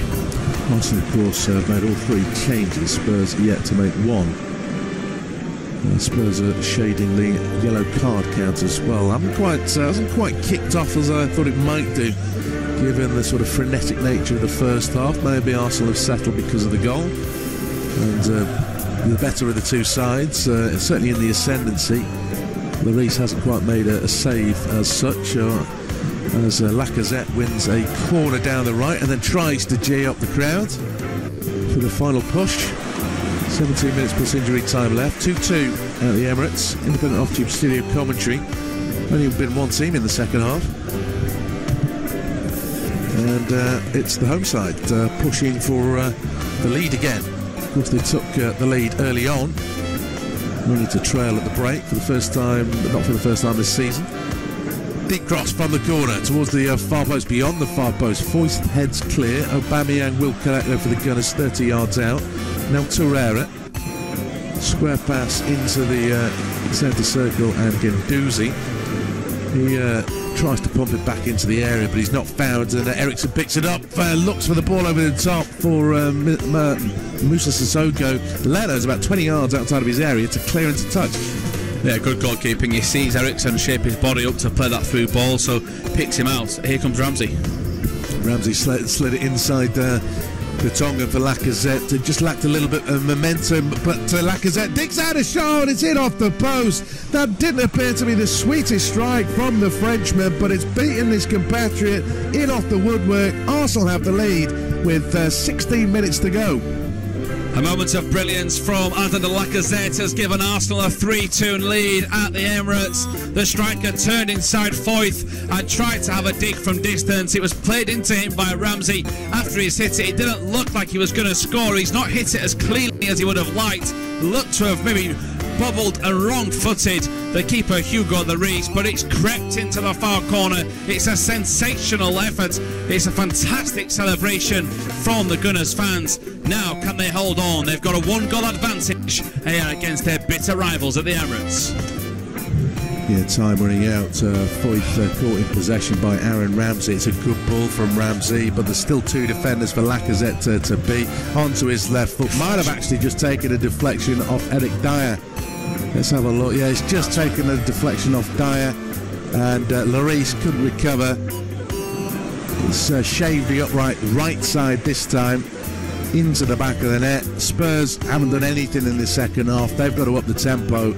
J: Arsenal, of course, made all 3 changes. Spurs yet to make 1. Spurs are shading the yellow card count as well. Hasn't quite kicked off as I thought it might do, given the sort of frenetic nature of the first half. Maybe Arsenal have settled because of the goal, and the better of the two sides, certainly in the ascendancy. Lloris hasn't quite made a save as such, as Lacazette wins a corner down the right and then tries to G up the crowd for the final push. 17 minutes plus injury time left. 2-2 at the Emirates. Independent off-tube studio commentary. Only been one team in the second half. And it's the home side pushing for the lead again. Of course, they took the lead early on, only to trail at the break for the first time, but not for the first time this season. Deep cross from the corner towards the far post, beyond the far post. Foyst heads clear. Aubameyang will collect there for the Gunners, 30 yards out. Now Torreira. Square pass into the centre circle, and Guendouzi. He tries to pump it back into the area, but he's not found, and Eriksen picks it up, looks for the ball over the top for Moussa Sissoko. Leno's about 20 yards outside of his area to clear and to touch.
K: Yeah, good goalkeeping. He sees Eriksen shape his body up to play that through ball, so picks him out. Here comes Ramsey.
J: Ramsey slid it inside Vertonghen for Lacazette. It just lacked a little bit of momentum, but Lacazette digs out a shot. It's in off the post. That didn't appear to be the sweetest strike from the Frenchman, but it's beaten his compatriot in off the woodwork. Arsenal have the lead with 16 minutes to go.
K: A moment of brilliance from Alexander Lacazette has given Arsenal a 3-2 lead at the Emirates. The striker turned inside Foyth and tried to have a dig from distance. It was played into him by Ramsey. After he's hit it, it didn't look like he was going to score. He's not hit it as cleanly as he would have liked. Looked to have maybe bobbled and wrong-footed the keeper Hugo Lloris, but it's crept into the far corner. It's a sensational effort. It's a fantastic celebration from the Gunners fans. Now can they hold on? They've got a 1-goal advantage here against their bitter rivals at the Emirates.
J: Yeah, time running out. Foyth caught in possession by Aaron Ramsey. It's a good ball from Ramsey, but there's still 2 defenders for Lacazette to beat. Onto his left foot. Might have actually just taken a deflection off Eric Dyer. Let's have a look. Yeah, he's just taken a deflection off Dyer, and Lloris couldn't recover. It's shaved the upright right side this time into the back of the net. Spurs haven't done anything in the second half. They've got to up the tempo.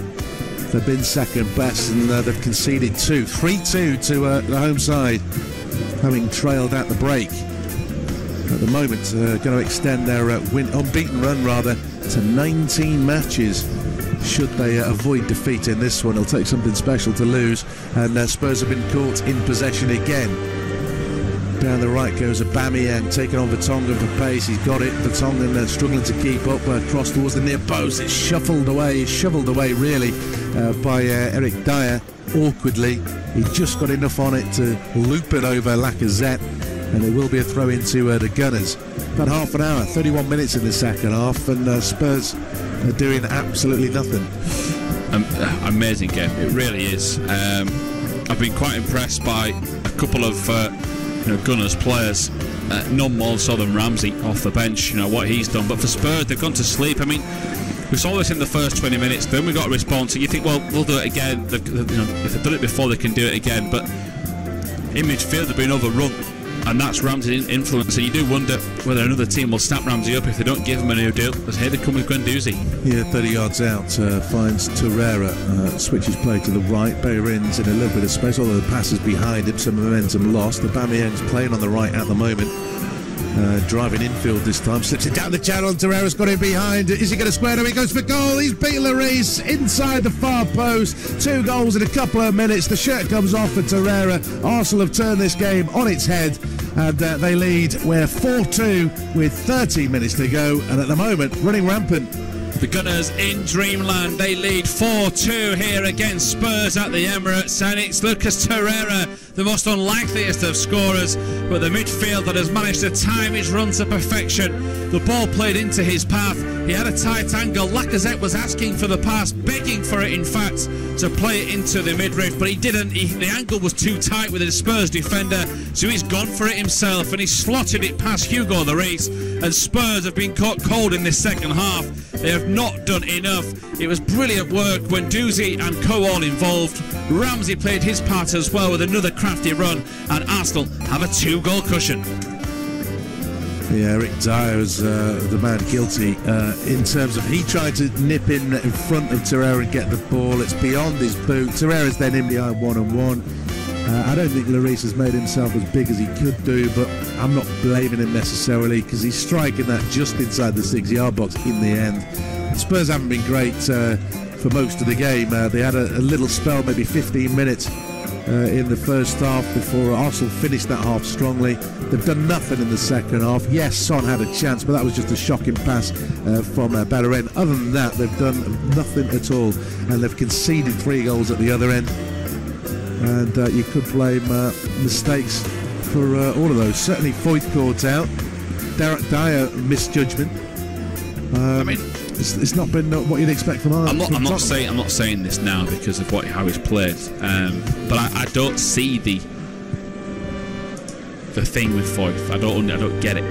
J: They've been second best, and they've conceded 2. 3-2 to the home side, having trailed at the break. At the moment, going to extend their unbeaten run to 19 matches. Should they avoid defeat in this one, it'll take something special to lose. And Spurs have been caught in possession again. Down the right goes Aubameyang, taking on Vertonghen for pace. He's got it. Vertonghen struggling to keep up. Cross towards the near post. It's shoveled away really by Eric Dyer awkwardly. He just got enough on it to loop it over Lacazette, and it will be a throw into the Gunners. About half an hour, 31 minutes in the second half, and Spurs are doing absolutely nothing.
I: Amazing game, it really is. I've been quite impressed by a couple of Gunners players, none more so than Ramsey off the bench, what he's done. But for Spurs, they've gone to sleep. I mean, we saw this in the first 20 minutes, then we got a response, and you think, well, we'll do it again. If they've done it before, they can do it again. But in midfield, they've been overrun, and that's Ramsey's influence. And you do wonder whether another team will snap Ramsey up if they don't give him a new deal, because here they come with Guendouzi.
J: Yeah, 30 yards out, finds Torreira, switches play to the right. Bellerin's in a little bit of space, although the pass is behind him, some momentum lost. Aubameyang's playing on the right at the moment. Driving infield this time, slips it down the channel, and Torreira's got him behind. Is he going to square it? He goes for goal. He's beat Lloris inside the far post. 2 goals in a couple of minutes. The shirt comes off for Torreira. Arsenal have turned this game on its head, and they lead. We're 4-2 with 13 minutes to go, and at the moment running rampant.
I: The Gunners in dreamland, they lead 4-2 here against Spurs at the Emirates, and it's Lucas Torreira, the most unlikeliest of scorers, but the midfield that has managed to time his run to perfection. The ball played into his path, he had a tight angle. Lacazette was asking for the pass, begging for it in fact, to play it into the midriff, but he didn't. The angle was too tight with the Spurs defender, so he's gone for it himself, and he slotted it past Hugo Lloris, and Spurs have been caught cold in this second half. They have not done enough. It was brilliant work when Guendouzi and co all involved. Ramsey played his part as well with another crafty run, and Arsenal have a 2-goal cushion.
J: Yeah, Eric Dyer was the man guilty in terms of he tried to nip in front of Torreira and get the ball. It's beyond his boot. Torreira's then in behind 1-on-1. I don't think Lloris has made himself as big as he could do, but I'm not blaming him necessarily because he's striking that just inside the 6-yard box in the end. Spurs haven't been great for most of the game. They had a little spell, maybe 15 minutes in the first half before Arsenal finished that half strongly. They've done nothing in the second half. Yes, Son had a chance, but that was just a shocking pass from Bellerin. Other than that, they've done nothing at all, and they've conceded 3 goals at the other end. And you could blame mistakes for all of those. Certainly Foyth caught out. Derek Dyer misjudgment. I mean, it's not been what you'd expect from Arsenal.
I: I'm not saying this now because of how he's played, but I don't see the thing with Foyth. I don't get it.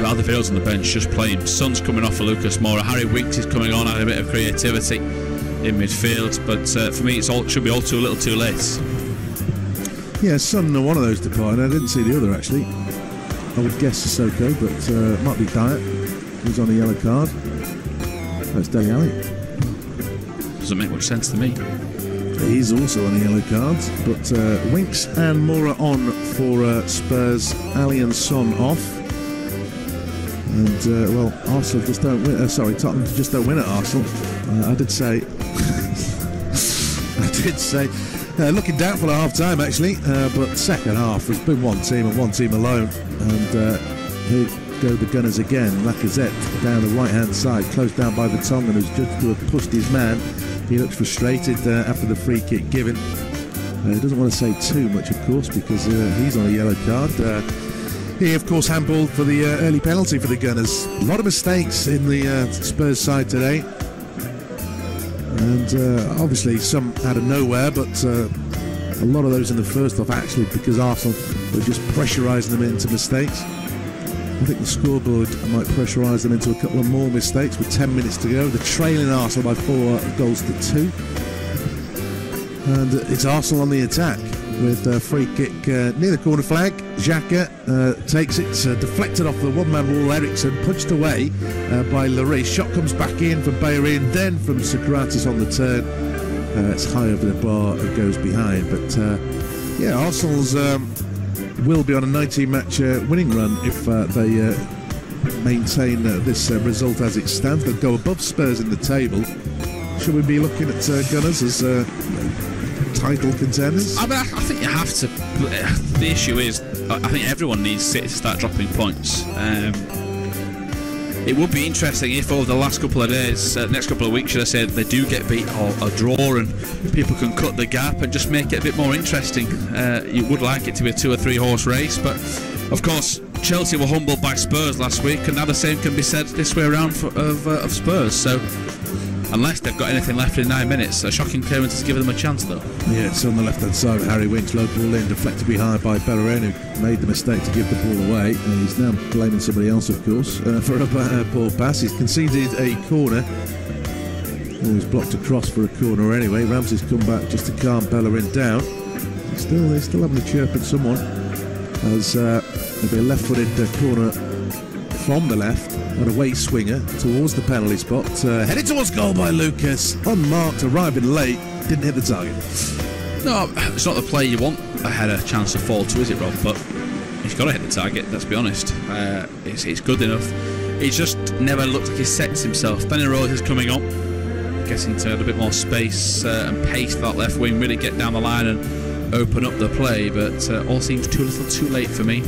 I: Alderweireld's on the bench just playing. Son's coming off for Lucas Moura. Harry Winks is coming on, adding a bit of creativity in midfield, but for me it should be all a little too late.
J: Yeah, Son, one of those departed. I didn't see the other actually. I would guess Sissoko, but it might be Dyer, who's on a yellow card. That's Dele Alli.
I: Doesn't make much sense to me.
J: He's also on a yellow card, but Winks and Moura on for Spurs. Alli and Son off. And well, Arsenal just don't win. Tottenham just don't win at Arsenal. I did say. Looking doubtful at half time actually, but second half has been one team and one team alone. And here go the Gunners again. Lacazette down the right hand side, closed down by Vertonghen, who's judged to have pushed his man. He looks frustrated after the free kick given. He doesn't want to say too much, of course, because he's on a yellow card. He, of course, handballed for the early penalty for the Gunners. A lot of mistakes in the Spurs side today. And obviously some out of nowhere, but a lot of those in the first half actually because Arsenal were just pressurising them into mistakes. I think the scoreboard might pressurise them into a couple of more mistakes with 10 minutes to go. They're trailing Arsenal by 4 goals to 2. And it's Arsenal on the attack. with a free kick near the corner flag. Xhaka takes it, deflected off the one-man wall. Eriksson punched away by Lloris. Shot comes back in from Bellerin, then from Socrates on the turn. It's high over the bar and goes behind. But yeah, Arsenal's will be on a 19-match winning run if they maintain this result as it stands. They'll go above Spurs in the table. Should we be looking at Gunners as title contenders?
I: I mean, I think you have to. The issue is, I think everyone needs City to start dropping points. It would be interesting if over the last couple of days, next couple of weeks, should I say, they do get beat or a draw, and people can cut the gap and just make it a bit more interesting. You would like it to be a 2 or 3 horse race, but of course Chelsea were humbled by Spurs last week, and now the same can be said this way around of Spurs. So unless they've got anything left in 9 minutes, a shocking clearance has given them a chance, though.
J: Yeah, it's on the left-hand side of Harry Winks. Low ball in, deflected behind by Bellerin, who made the mistake to give the ball away. He's now blaming somebody else, of course, for a poor pass. He's conceded a corner. He's blocked a cross for a corner anyway. Ramsey's come back just to calm Bellerin down. They're still having a chirp at someone, as there'll be a left-footed corner from the left, an away swinger towards the penalty spot, headed towards goal by Lucas, unmarked, arriving late, didn't hit the target.
I: No, it's not the play you want a header chance to fall to, is it, Rob? But he's got to hit the target, let's be honest. It's good enough. He's just never looked like he sets himself. Danny Rose is coming on, getting to add a bit more space and pace for that left wing, really get down the line and open up the play, but all seems too little too late for me.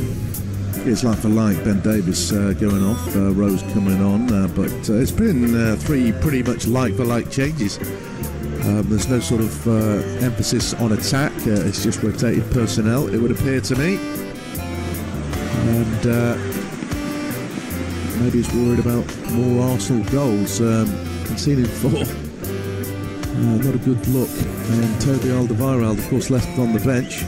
J: It's like for like. Ben Davies going off, Rose coming on, but it's been 3 pretty much like for like changes. There's no sort of emphasis on attack, it's just rotated personnel, it would appear to me. And maybe he's worried about more Arsenal goals, conceding 4. Not a good look. And Toby Alderweireld, of course, left on the bench.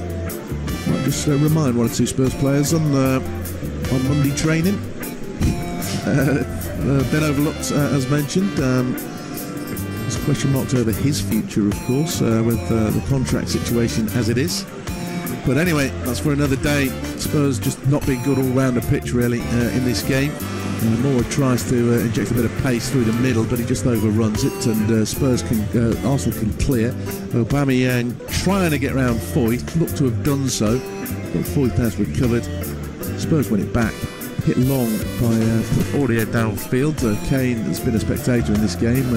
J: Might just remind 1 or 2 Spurs players on Monday training. Been overlooked, as mentioned. There's question marks over his future, of course, with the contract situation as it is. But anyway, that's for another day. Spurs just not being good all round the pitch, really, in this game. Moore tries to inject a bit of pace through the middle, but he just overruns it, and Arsenal can clear. Aubameyang trying to get round Foyth, looked to have done so, but Foyth has recovered. Spurs win it back, hit long by Aurier downfield. Kane has been a spectator in this game,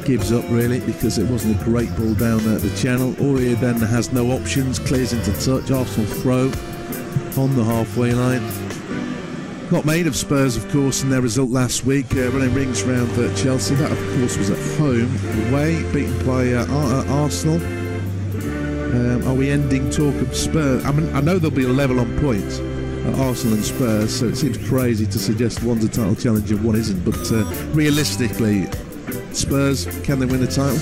J: gives up really because it wasn't a great ball down the channel. Aurier then has no options, clears into touch. Arsenal throw on the halfway line. Not made of Spurs, of course, in their result last week, running rings round Chelsea. That, of course, was at home, away, beaten by Arsenal. Are we ending talk of Spurs? I mean, I know there'll be a level on points at Arsenal and Spurs, so it seems crazy to suggest one's a title challenger, one isn't. But realistically, Spurs, can they win the title?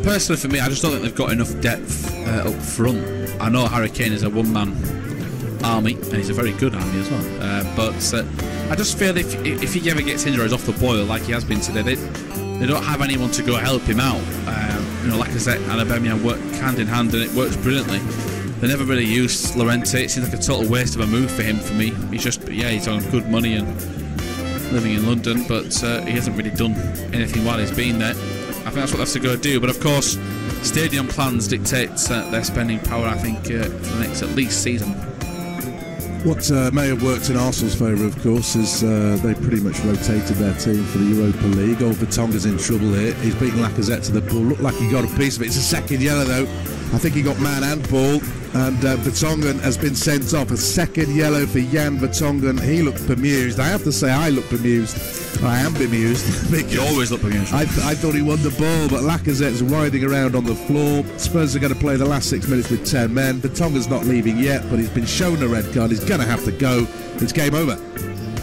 I: Personally, for me, I just don't think they've got enough depth up front. I know Harry Kane is a one-man army, and he's a very good army as well. But I just feel if he ever gets injured or is off the boil like he has been today, they don't have anyone to go help him out. Lacazette and Aubameyang work hand in hand, and it works brilliantly. They never really used Llorente. It seems like a total waste of a move for him. For me, he's on good money and living in London, but he hasn't really done anything while he's been there. I think that's what they have to go do. But of course, stadium plans dictate their spending power, I think, for the next at least season.
J: What may have worked in Arsenal's favour, of course, is they pretty much rotated their team for the Europa League. Vertonghen's in trouble here. He's beating Lacazette to the ball. Looked like he got a piece of it. It's a second yellow, though. I think he got man and ball. And Vertonghen has been sent off. A second yellow for Jan Vertonghen. He looked bemused. I have to say, I look bemused. I am bemused.
I: You always look bemused.
J: I thought he won the ball, but Lacazette's riding around on the floor. Spurs are going to play the last 6 minutes with 10 men. Vertonghen's not leaving yet, but he's been shown a red card. He's going to have to go. It's game over.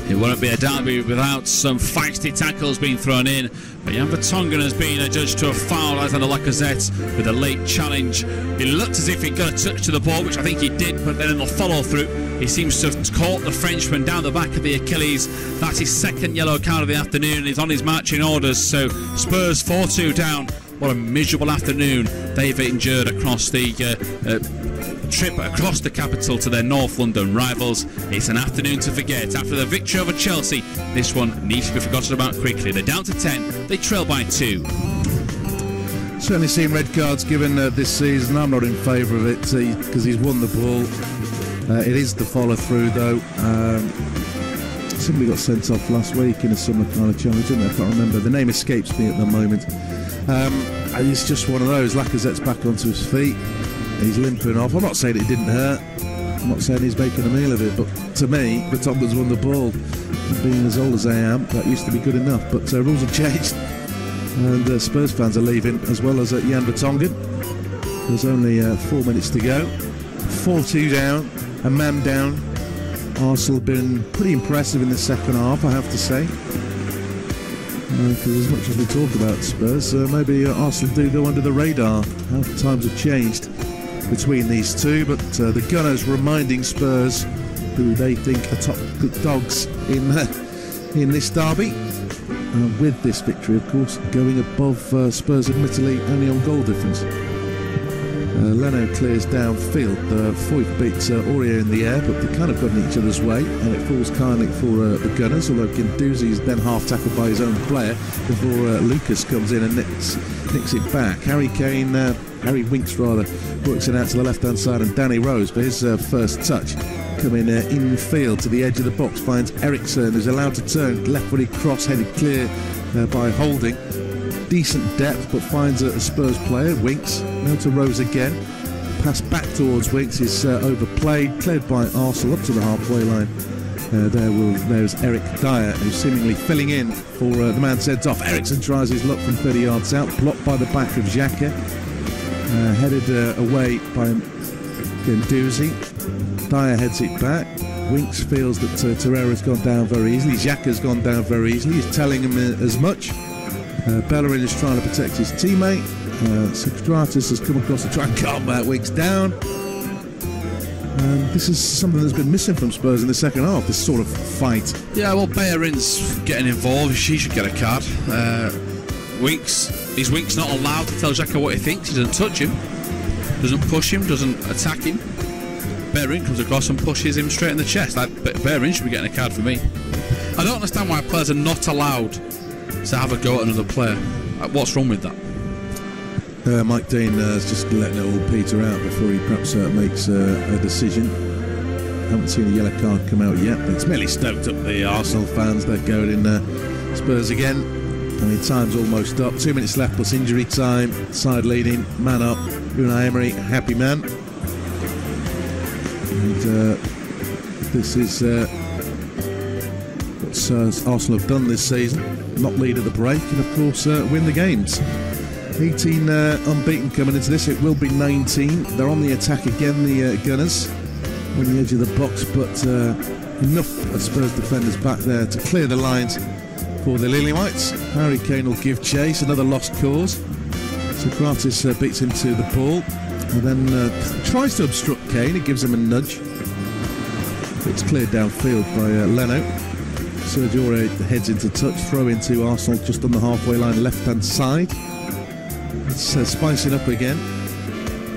I: It wouldn't be a derby without some feisty tackles being thrown in. But Jan Vertonghen has been adjudged to a foul, as under Lacazette, with a late challenge. He looked as if he got a touch to the ball, which I think he did, but then in the follow-through, he seems to have caught the Frenchman down the back of the Achilles. That's his second yellow card of the afternoon. He's on his marching orders, so Spurs 4-2 down. What a miserable afternoon they've endured across the trip across the capital to their North London rivals. It's an afternoon to forget. After the victory over Chelsea, this one needs to be forgotten about quickly. They're down to 10, they trail by 2.
J: Certainly seen red cards given this season. I'm not in favour of it because he's won the ball. It is the follow through though. Somebody got sent off last week in a similar kind of challenge, didn't they? I can't remember. The name escapes me at the moment. It's just one of those. Lacazette's back onto his feet. He's limping off. I'm not saying it didn't hurt. I'm not saying he's making a meal of it. But to me, Vertonghen's won the ball. And being as old as I am, that used to be good enough. But rules have changed. And Spurs fans are leaving, as well as Jan Vertonghen. There's only 4 minutes to go. 4-2 down. A man down. Arsenal have been pretty impressive in the second half, I have to say. Because as much as we talk about Spurs, maybe Arsenal do go under the radar. How times have changed between these two, but the Gunners reminding Spurs, who they think are top dogs in this derby. With this victory, of course, going above Spurs, admittedly only on goal difference. Leno clears downfield. Foyt beats Aurier in the air, but they kind of got in each other's way, and it falls kindly for the Gunners, although Guendouzi is then half tackled by his own player before Lucas comes in and nicks it back. Harry Winks works it out to the left-hand side, and Danny Rose for his first touch. Coming infield to the edge of the box, finds Eriksson, who's allowed to turn left-footed cross, headed clear by Holding. Decent depth, but finds a Spurs player, Winks. Now to Rose again. Pass back towards Winks is overplayed, cleared by Arsenal up to the halfway line. There's Eric Dyer, who's seemingly filling in for the man sent off. Eriksson tries his luck from 30 yards out, blocked by the back of Xhaka. Headed away by Guendouzi. Dyer heads it back. Winks feels that Torreira's gone down very easily. Xhaka's gone down very easily. He's telling him as much. Bellerin is trying to protect his teammate. Socrates has come across to try and calm Winks down. This is something that's been missing from Spurs in the second half, this sort of fight.
K: Yeah, well, Bellerin's getting involved. He should get a card. Is Winks not allowed to tell Xhaka what he thinks? He doesn't touch him, doesn't push him, doesn't attack him. Bellerin comes across and pushes him straight in the chest. Bellerin should be getting a card for me. I don't understand why players are not allowed to have a go at another player. What's wrong with that?
J: Mike Dean is just letting it all peter out before he perhaps makes a decision. Haven't seen a yellow card come out yet, but it's merely stoked up the Arsenal fans. They're going in Spurs again. I mean, time's almost up. 2 minutes left plus injury time. Side leading, man up. Unai Emery, happy man. And this is what Arsenal have done this season. Not lead at the break, and of course win the games. 18 unbeaten coming into this. It will be 19. They're on the attack again, the Gunners, on the edge of the box, but enough of Spurs defenders back there to clear the lines for the Lily Whites. Harry Kane will give chase, another lost cause. Socrates beats him to the ball and then tries to obstruct Kane. It gives him a nudge. It's cleared downfield by Leno. Sergio Aurier heads into touch, throw into Arsenal just on the halfway line, left-hand side. It's spicing up again,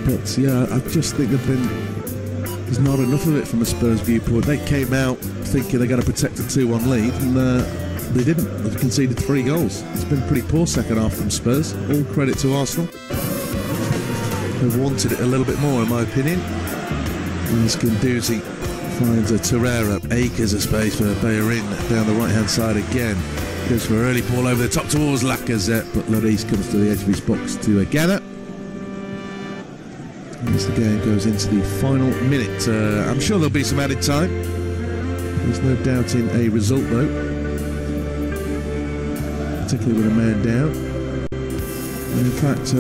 J: but yeah, I just think there's not enough of it from a Spurs viewpoint. They came out thinking they're going to protect a 2-1 lead, and they didn't. They've conceded 3 goals. It's been pretty poor second half from Spurs. All credit to Arsenal. They've wanted it a little bit more, in my opinion. And Guendouzi finds a Torreira, acres of space for Bellerin down the right-hand side again. Goes for an early ball over the top towards Lacazette, but Lloris comes to the edge of his box to gather. As the game goes into the final minute, I'm sure there'll be some added time. There's no doubting a result though, particularly with a man down. And in fact,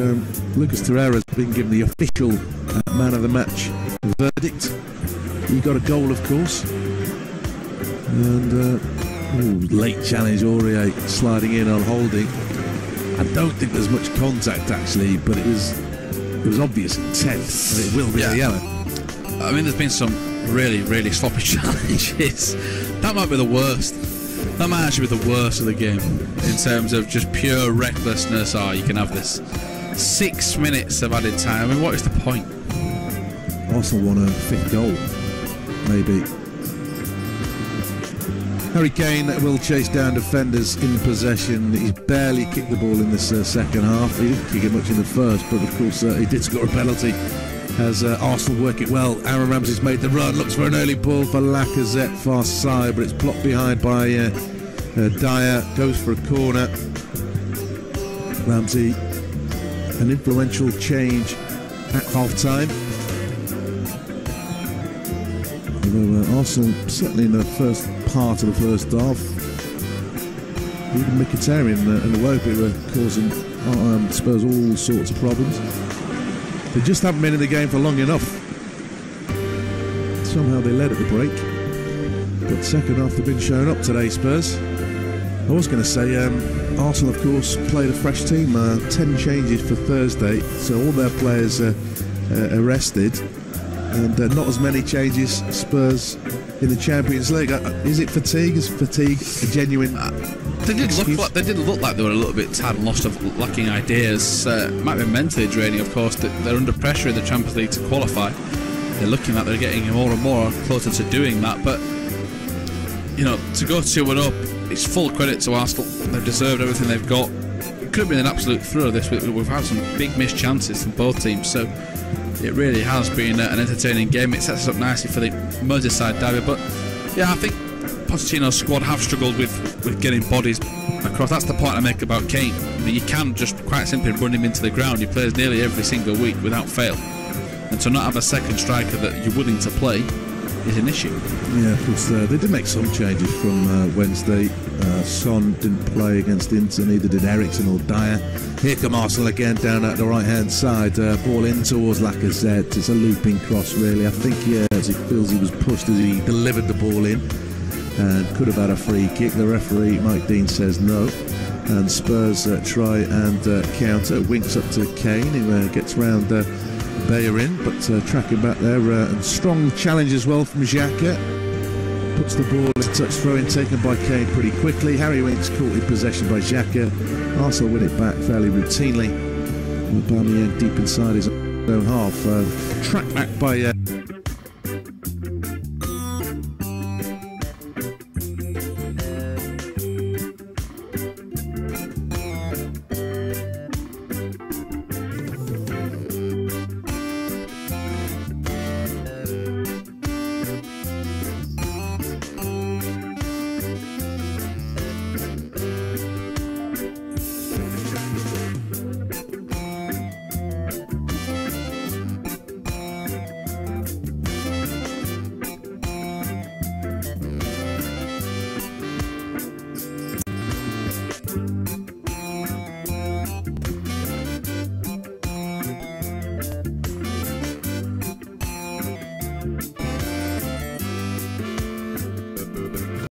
J: Lucas Torreira has been given the official man of the match verdict. He got a goal, of course, and late challenge, Aurier sliding in on Holding. I don't think there's much contact actually, but it was obvious intent, and it will be a yellow.
K: I mean, there's been some really sloppy challenges. That might be the worst. That might actually be the worst of the game in terms of just pure recklessness. You can have this. 6 minutes of added time. I mean, what is the point?
J: Arsenal won a 5th goal, maybe. Harry Kane will chase down defenders in possession. He's barely kicked the ball in this second half. He didn't kick it much in the first, but of course he did score a penalty as Arsenal work it well. Aaron Ramsey's made the run, looks for an early ball for Lacazette, far side, but it's blocked behind by Dyer, goes for a corner. Ramsey, an influential change at half-time. Although Arsenal, certainly in the first part of the first half, even Mkhitaryan and Iwobi were causing Spurs all sorts of problems. They just haven't been in the game for long enough. Somehow they led at the break, but second half they've been showing up today, Spurs. I was going to say, Arsenal of course played a fresh team, 10 changes for Thursday, so all their players arrested, and not as many changes Spurs in the Champions League. Is it fatigue? Is fatigue a genuine
K: They did look like they were a little bit tired and lost of lacking ideas. Might be mentally draining, of course. They're under pressure in the Champions League to qualify. They're looking like they're getting more and more closer to doing that. But you know, to go 2-1 up, it's full credit to Arsenal. They've deserved everything they've got. It could have been an absolute thrill this. We've had some big missed chances from both teams, so it really has been an entertaining game. It sets us up nicely for the Merseyside derby. But yeah, I think Pochettino's squad have struggled with getting bodies across. That's the point I make about Kane. You can just quite simply run him into the ground. He plays nearly every single week without fail, and to not have a second striker that you're willing to play is an issue.
J: Yeah, of course. They did make some changes from Wednesday. Son didn't play against Inter, neither did Eriksen or Dyer. Here come Arsenal again down at the right-hand side. Ball in towards Lacazette. It's a looping cross, really. I think as he feels he was pushed as he delivered the ball in, and could have had a free kick. The referee, Mike Dean, says no. And Spurs try and counter. Winks up to Kane, who gets round Bellerin, but tracking back there. And strong challenge as well from Xhaka. Puts the ball in touch, throw-in taken by Kane pretty quickly. Harry Winks caught in possession by Xhaka. Arsenal win it back fairly routinely. Aubameyang deep inside his own half. Tracked back by...